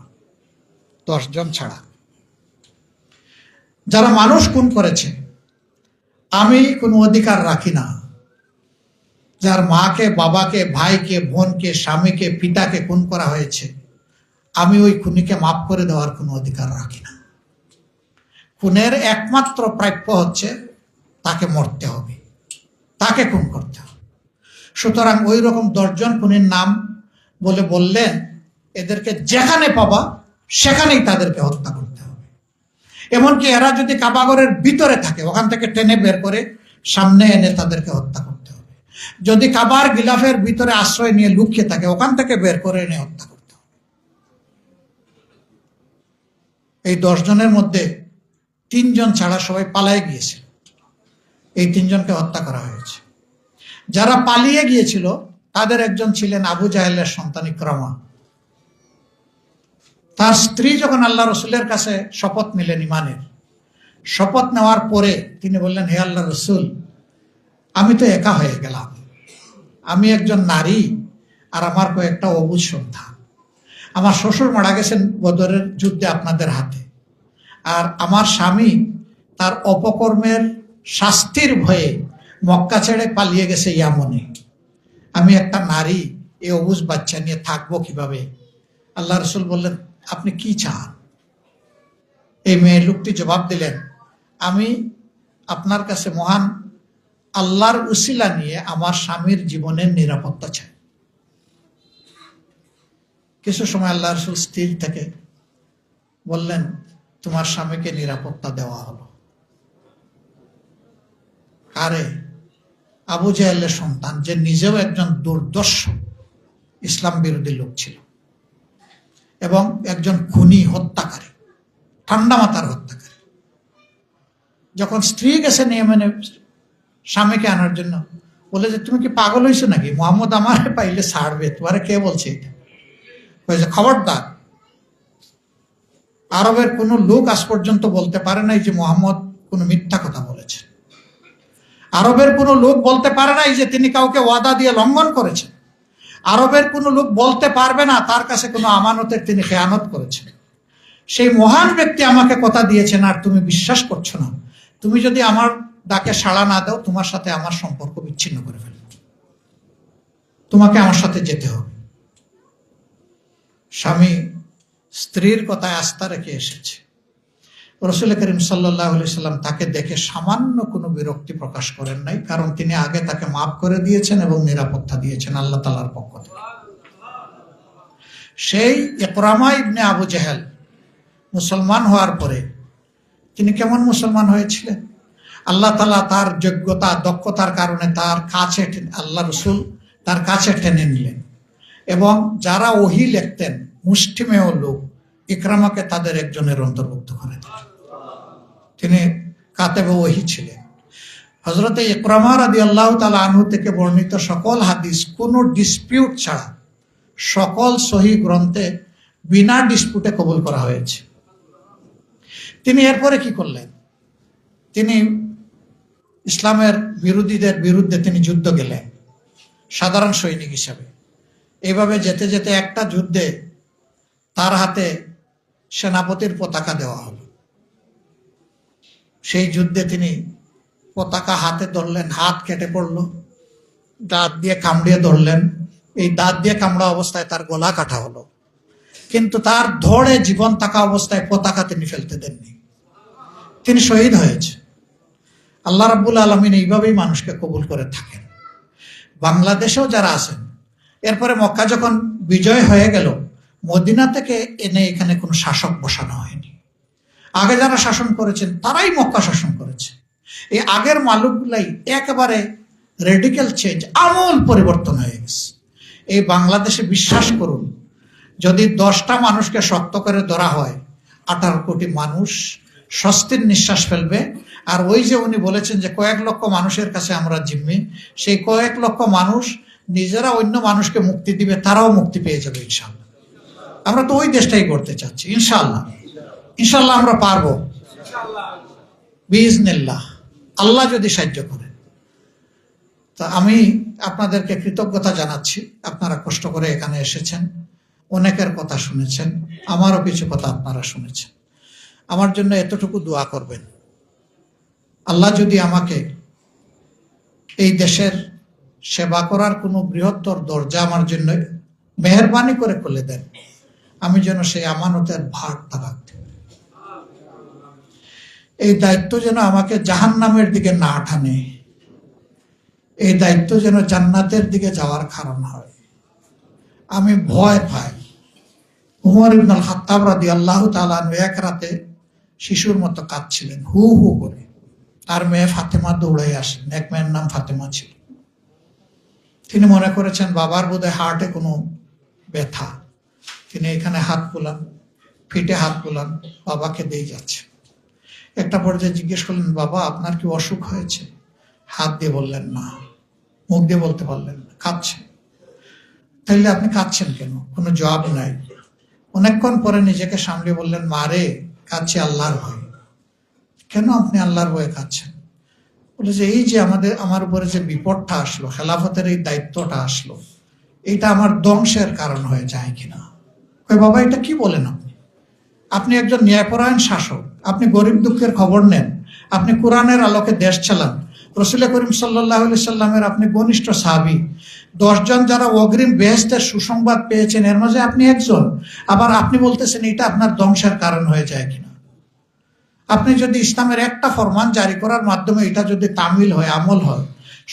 10 জন ছাড়া। যারা মানুষ খুন করেছে, আমি কোনো অধিকার রাখি না। যার মাকে, বাবাকে, ভাইকে, বোনকে, স্বামীকে, পিতাকে খুন করা হয়েছে, আমি ওই খুনিকে মাফ করে দেওয়ার কোনো অধিকার রাখি না। খুনের একমাত্র প্রাপ্য হচ্ছে তাকে মরতে হবে, তাকে খুন করতে হবে। সুতরাং ওই রকম 10 জন খুনির নাম বললেন, এদেরকে যেখানে পাবা সেখানেই তাদেরকে হত্যা করতে হবে। এমনকি এরা যদি কাবাগরের ভিতরে থাকে, ওখান থেকে টেনে বের করে সামনে এনে তাদেরকে হত্যা করতে হবে। যদি কাবার গিলাফের ভিতরে আশ্রয় নিয়ে লুকিয়ে থাকে, ওখান থেকে বের করে এনে হত্যা করতে হবে। এই 10 জনের মধ্যে 3 জন ছাড়া সবাই পালায় গিয়েছিল। এই 3 জনকে হত্যা করা হয়েছে। যারা পালিয়ে গিয়েছিল তাদের একজন ছিলেন আবু জাহেলের সন্তান ইকরামা। তার স্ত্রী যখন আল্লাহ রসুলের কাছে শপথ নিলেন ইমানের, শপথ নেওয়ার পরে তিনি বললেন, হে আল্লাহ রসুল, আমি তো একা হয়ে গেলাম, আমি একজন নারী আর আমার কয়েকটা অবুঝ সন্তান। আমার শ্বশুর মারা গেছেন বদরের যুদ্ধে আপনাদের হাতে, আর আমার স্বামী তার অপকর্মের শাস্তির ভয়ে মক্কা ছেড়ে পালিয়ে গেছে ইয়ামনে। আমি একটা নারী, এই অবুঝ বাচ্চা নিয়ে থাকবো কিভাবে? আল্লাহ রসুল বললেন, আপনি কি চান? এই মেয়ে লোকটি জবাব দিলেন, আমি আপনার কাছে মহান আল্লাহর উসিলা নিয়ে আমার স্বামীর জীবনের নিরাপত্তা চাই। কিছু সময় আল্লাহ রসুল স্থির থেকে বললেন, তোমার স্বামীকে নিরাপত্তা দেওয়া হলো। কারে? আবু জাহেলের সন্তান, যে নিজেও একজন দুর্দর্শ ইসলাম বিরোধী লোক ছিল এবং একজন খুনি, হত্যাকারী, ঠান্ডা মাথার হত্যাকারী। যখন স্ত্রী গেছে নিয়মে স্বামীকে আনার জন্য, বলে যে তুমি কি পাগল হয়েছো নাকি? মোহাম্মদ আমার পাইলে ছাড়বে, তোমারে কে বলছে এটা? বলেছে, খবরদার, আরবের কোনো লোক আজ পর্যন্ত বলতে পারে নাই যে মোহাম্মদ কোনো মিথ্যা কথা বলেছে। আরবের কোনো লোক বলতে পারে নাই যে তিনি কাউকে ওয়াদা দিয়ে লঙ্ঘন করেছেন। আরবের কোনো লোক বলতে পারবে না তার কাছে কোনো আমানতের তিনি খেয়ানত করেছেন। সেই মহান ব্যক্তি আমাকে কথা দিয়েছেন আর তুমি বিশ্বাস করছো না। তুমি যদি আমার ডাকে সাড়া না দাও, তোমার সাথে আমার সম্পর্ক বিচ্ছিন্ন করে ফেলবে, তোমাকে আমার সাথে যেতে হবে। স্বামী স্ত্রীর কথায় আস্থা রেখে এসেছে। রাসূল করিম সাল্লাল্লাহু আলাইহি সাল্লাম তাকে দেখে সামান্য কোনো বিরক্তি প্রকাশ করেন নাই, কারণ তিনি আগে তাকে মাফ করে দিয়েছেন এবং নিরাপত্তা দিয়েছেন আল্লাহ তাআলার পক্ষ থেকে। সেই ইকরামা ইবনে আবু জাহেল মুসলমান হওয়ার পরে তিনি কেমন মুসলমান হয়েছিলেন? আল্লাহ তাআলা তার যোগ্যতা, দক্ষতার কারণে তার কাছে, আল্লাহ রসুল তার কাছে টেনে নিলেন এবং যারা ওহী লিখতেন মুষ্টিমেয় লোক, ইকরামাকে তাদের একজনের অন্তর্ভুক্ত করে দিলেন। তিনি কাতেবে ওহী ছিলেন। হযরতে ইকরামা রাদিয়াল্লাহু তাআলা আনহু থেকে বর্ণিত সকল হাদিস কোনো ডিসপিউট ছাড়া সকল সহিহ গ্রন্থে বিনা ডিসপিউটে কবুল করা হয়েছে। তিনি এরপরে কি করলেন? তিনি ইসলামের বিরোধীদের বিরুদ্ধে তিনি যুদ্ধ গেলেন সাধারণ সৈনিক হিসাবে। এইভাবে যেতে যেতে একটা যুদ্ধে তার হাতে সেনাপতির পতাকা দেওয়া হলো। সেই যুদ্ধে তিনি পতাকা হাতে ধরলেন, হাত কেটে পড়ল, দাঁত দিয়ে কামড়িয়ে ধরলেন। এই দাঁত দিয়ে কামড়া অবস্থায় তার গলা কাটা হলো, কিন্তু তার ধড়ে জীবন থাকা অবস্থায় পতাকা তিনি ফেলতে দেননি। তিনি শহীদ হয়েছে। আল্লাহ রাব্বুল আলামিন এইভাবেই মানুষকে কবুল করে থাকেন। বাংলাদেশেও যারা আছেন, এরপরে মক্কা যখন বিজয় হয়ে গেল, মদিনা থেকে এনে এখানে কোনো শাসক বসানো হয়নি। আগে যারা শাসন করেছেন তারাই মক্কা শাসন করেছে। এই আগের মালুকগুলাই একেবারে রেডিক্যাল চেঞ্জ, আমূল পরিবর্তন হয়ে গেছে। এই বাংলাদেশে বিশ্বাস করুন, যদি 10টা মানুষকে শক্ত করে ধরা হয়, 18 কোটি মানুষ স্বস্তির নিঃশ্বাস ফেলবে। আর ওই যে উনি বলেছেন যে কয়েক লক্ষ মানুষের কাছে আমরা জিম্মি, সেই কয়েক লক্ষ মানুষ নিজেরা অন্য মানুষকে মুক্তি দিবে, তারাও মুক্তি পেয়ে যাবে ইনশাআল্লাহ। আমরা তো ওই দেশটাই করতে চাচ্ছি ইনশাআল্লাহ। ইনশাআল্লাহ আমরা পারবো বিইজনিল্লাহ, আল্লাহ যদি সাহায্য করে। তো আমি আপনাদেরকে কৃতজ্ঞতা জানাচ্ছি, আপনারা কষ্ট করে এখানে এসেছেন, অনেকের কথা শুনেছেন, আমারও কিছু কথা আপনারা শুনেছেন। আমার জন্য এতটুকু দোয়া করবেন, আল্লাহ যদি আমাকে এই দেশের সেবা করার কোনো বৃহত্তর দরজা আমার জন্য মেহেরবানি করে খুলে দেন, আমি যেন সেই আমানতের ভারটা রাখতে, এই দায়িত্ব যেন আমাকে জাহান্নামের দিকে না টানে, এই দায়িত্ব যেন জান্নাতের দিকে যাওয়ার কারণ হয়। আমি ভয় পাই। উমর ইবনুল খাত্তাব রাদিয়াল্লাহু তাআলা আনহু এক রাতে শিশুর মতো কাঁদছিলেন, হু হু করে। তার মেয়ে ফাতেমা দৌড়ে আসেন, এক মেয়ের নাম ফাতেমা ছিল। তিনি মনে করেছেন বাবার বোধহয় হার্টে কোনো ব্যথা। তিনি এখানে হাত বুলান, ফিটে হাত বুলান, বাবাকে দিয়ে যাচ্ছে। একটা পর্যায়ে জিজ্ঞেস করলেন, বাবা আপনার কি অসুখ হয়েছে? হাত দিয়ে বললেন না, মুখ দিয়ে বলতে পারলেন না, কাঁদছেন। তাইলে আপনি কাঁদছেন কেন? কোনো জবাব নাই। অনেকক্ষণ পরে নিজেকে সামলে বললেন, মা রে, কাঁদছি আল্লাহর ভয়ে। কেন আপনি আল্লাহর ভয়ে কাঁদছেন? বলে যে এই যে আমার উপরে যে বিপদটা আসলো, খেলাফতের এই দায়িত্বটা আসলো, এইটা আমার ধ্বংসের কারণ হয়ে যায় কিনা। কই বাবা, এটা কি বলেন আপনি? আপনি একজন ন্যায়পরায়ণ শাসক, আপনি গরিব দুঃখের খবর নেন, আপনি কোরআনের আলোকে দেশ চালান, রসুল করিম সাল্লাল্লাহু আলাইহি সাল্লামের আপনি ঘনিষ্ঠ সাহাবী, 10 জন যারা অগ্রিম বেহেশতের সুসংবাদ পেয়েছেন এর মাঝে আপনি একজন, আবার আপনি বলতেছেন এটা আপনার ধ্বংসের কারণ হয়ে যায় কিনা। আপনি যদি ইসলামের একটা ফরমান জারি করার মাধ্যমে এটা যদি তামিল হয়, আমল হয়,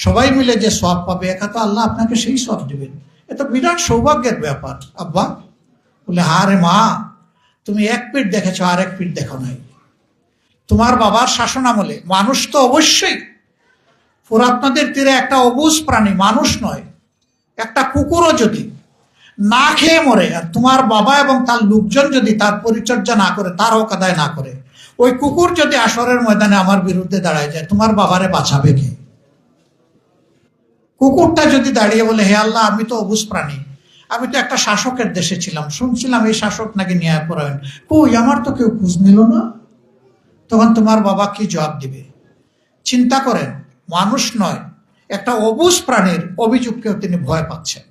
সবাই মিলে যে সওয়াব পাবে, একা তো আল্লাহ আপনাকে সেই সওয়াব দিবেন। এটা বিরাট সৌভাগ্যের ব্যাপার। আব্বা বলে, হারে মা, তুমি এক পিঠ দেখেছো, আর এক পিঠ দেখো নাই। তোমার বাবার শাসন আমলে মানুষ তো অবশ্যই, ফোরাত নদীর তীরে একটা অবুঝ প্রাণী, মানুষ নয়, একটা কুকুরও যদি না খেয়ে মরে, আর তোমার বাবা এবং তার লোকজন যদি তার পরিচর্যা না করে, তার হক আদায় না করে, ওই কুকুর যদি আসরের ময়দানে আমার বিরুদ্ধে দাঁড়ায় যায়, তোমার বাবারে বাঁচাবে কে? কুকুরটা যদি দাঁড়িয়ে বলে, হে আল্লাহ, আমি তো অবুঝ প্রাণী, আমি তো একটা শাসকের দেশে ছিলাম, শুনছিলাম এই শাসক নাকি ন্যায়পরায়ণ, কই আমার তো কেউ খোঁজ নিল না, তখন তোমার বাবা কি জবাব দিবে? চিন্তা করেন, মানুষ নয়, একটা অবুঝ প্রাণীর অভিযোগকেও তিনি ভয় পাচ্ছেন।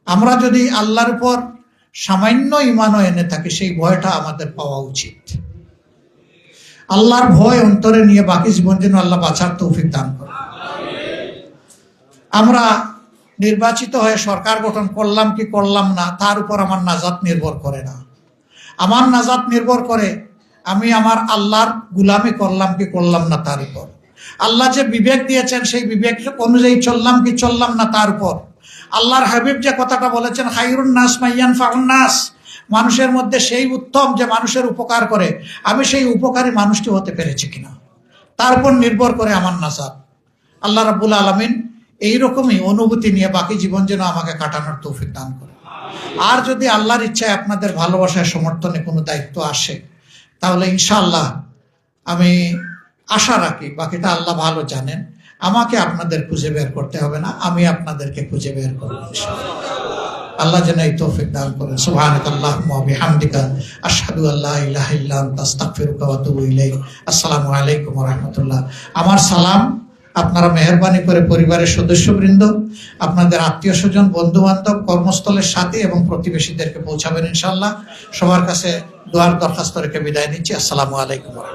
আমরা যদি আল্লাহর উপর সামান্য ঈমানও এনে থাকি, সেই ভয়টা আমাদের পাওয়া উচিত। আল্লাহর ভয় অন্তরে নিয়ে বাকি জীবন যেন আল্লাহ বাঁচার তৌফিক দান করে। আমরা নির্বাচিত হয়ে সরকার গঠন করলাম কি করলাম না, তার উপর আমার নাজাত নির্ভর করে না। আমার নাজাত নির্ভর করে আমি আমার আল্লাহর গুলামি করলাম কি করলাম না তার উপর। আল্লাহ যে বিবেক দিয়েছেন, সেই বিবেক অনুযায়ী চললাম কি চললাম না তার উপর। আল্লাহর হাবিব যে কথাটা বলেছেন, খায়রুন নাস মাইয়ানফাউন নাস, মানুষের মধ্যে সেই উত্তম যে মানুষের উপকার করে, আমি সেই উপকারী মানুষটি হতে পেরেছি কিনা, তার উপর নির্ভর করে আমার নাজাত। আল্লাহ রাব্বুল আলামিন এইরকমই অনুভূতি নিয়ে বাকি জীবন যেন আমাকে কাটানোর তৌফিক দান করে। আর যদি আল্লাহর ইচ্ছায় আপনাদের ভালোবাসায় সমর্থনে কোনো দায়িত্ব আসে, তাহলে ইনশাআল্লাহ আমি আশা রাখি, বাকিটা আল্লাহ ভালো জানেন, আমাকে আপনাদের খুঁজে বের করতে হবে না, আমি আপনাদেরকে খুঁজে বের করব ইনশাআল্লাহ। আল্লাহ যেন এই তৌফিক দান করেন। সুবহানাকাল্লাহুম্মা ওয়া বিহামদিকা, আশহাদু আল্লা ইলাহা ইল্লা আনতা, আস্তাগফিরুকা ওয়া আতুবু ইলাইক। আসসালামু আলাইকুম ওয়া রাহমাতুল্লাহ। আমার সালাম আপনারা মেহেরবানি করে পরিবারের সদস্যবৃন্দ, আপনাদের আত্মীয় স্বজন, বন্ধু বান্ধব, কর্মস্থলের সাথী এবং প্রতিবেশীদেরকে পৌঁছাবেন ইনশাআল্লাহ। সবার কাছে দোয়ার দরখাস্ত রেখে বিদায় নিচ্ছি। আসসালামু আলাইকুম।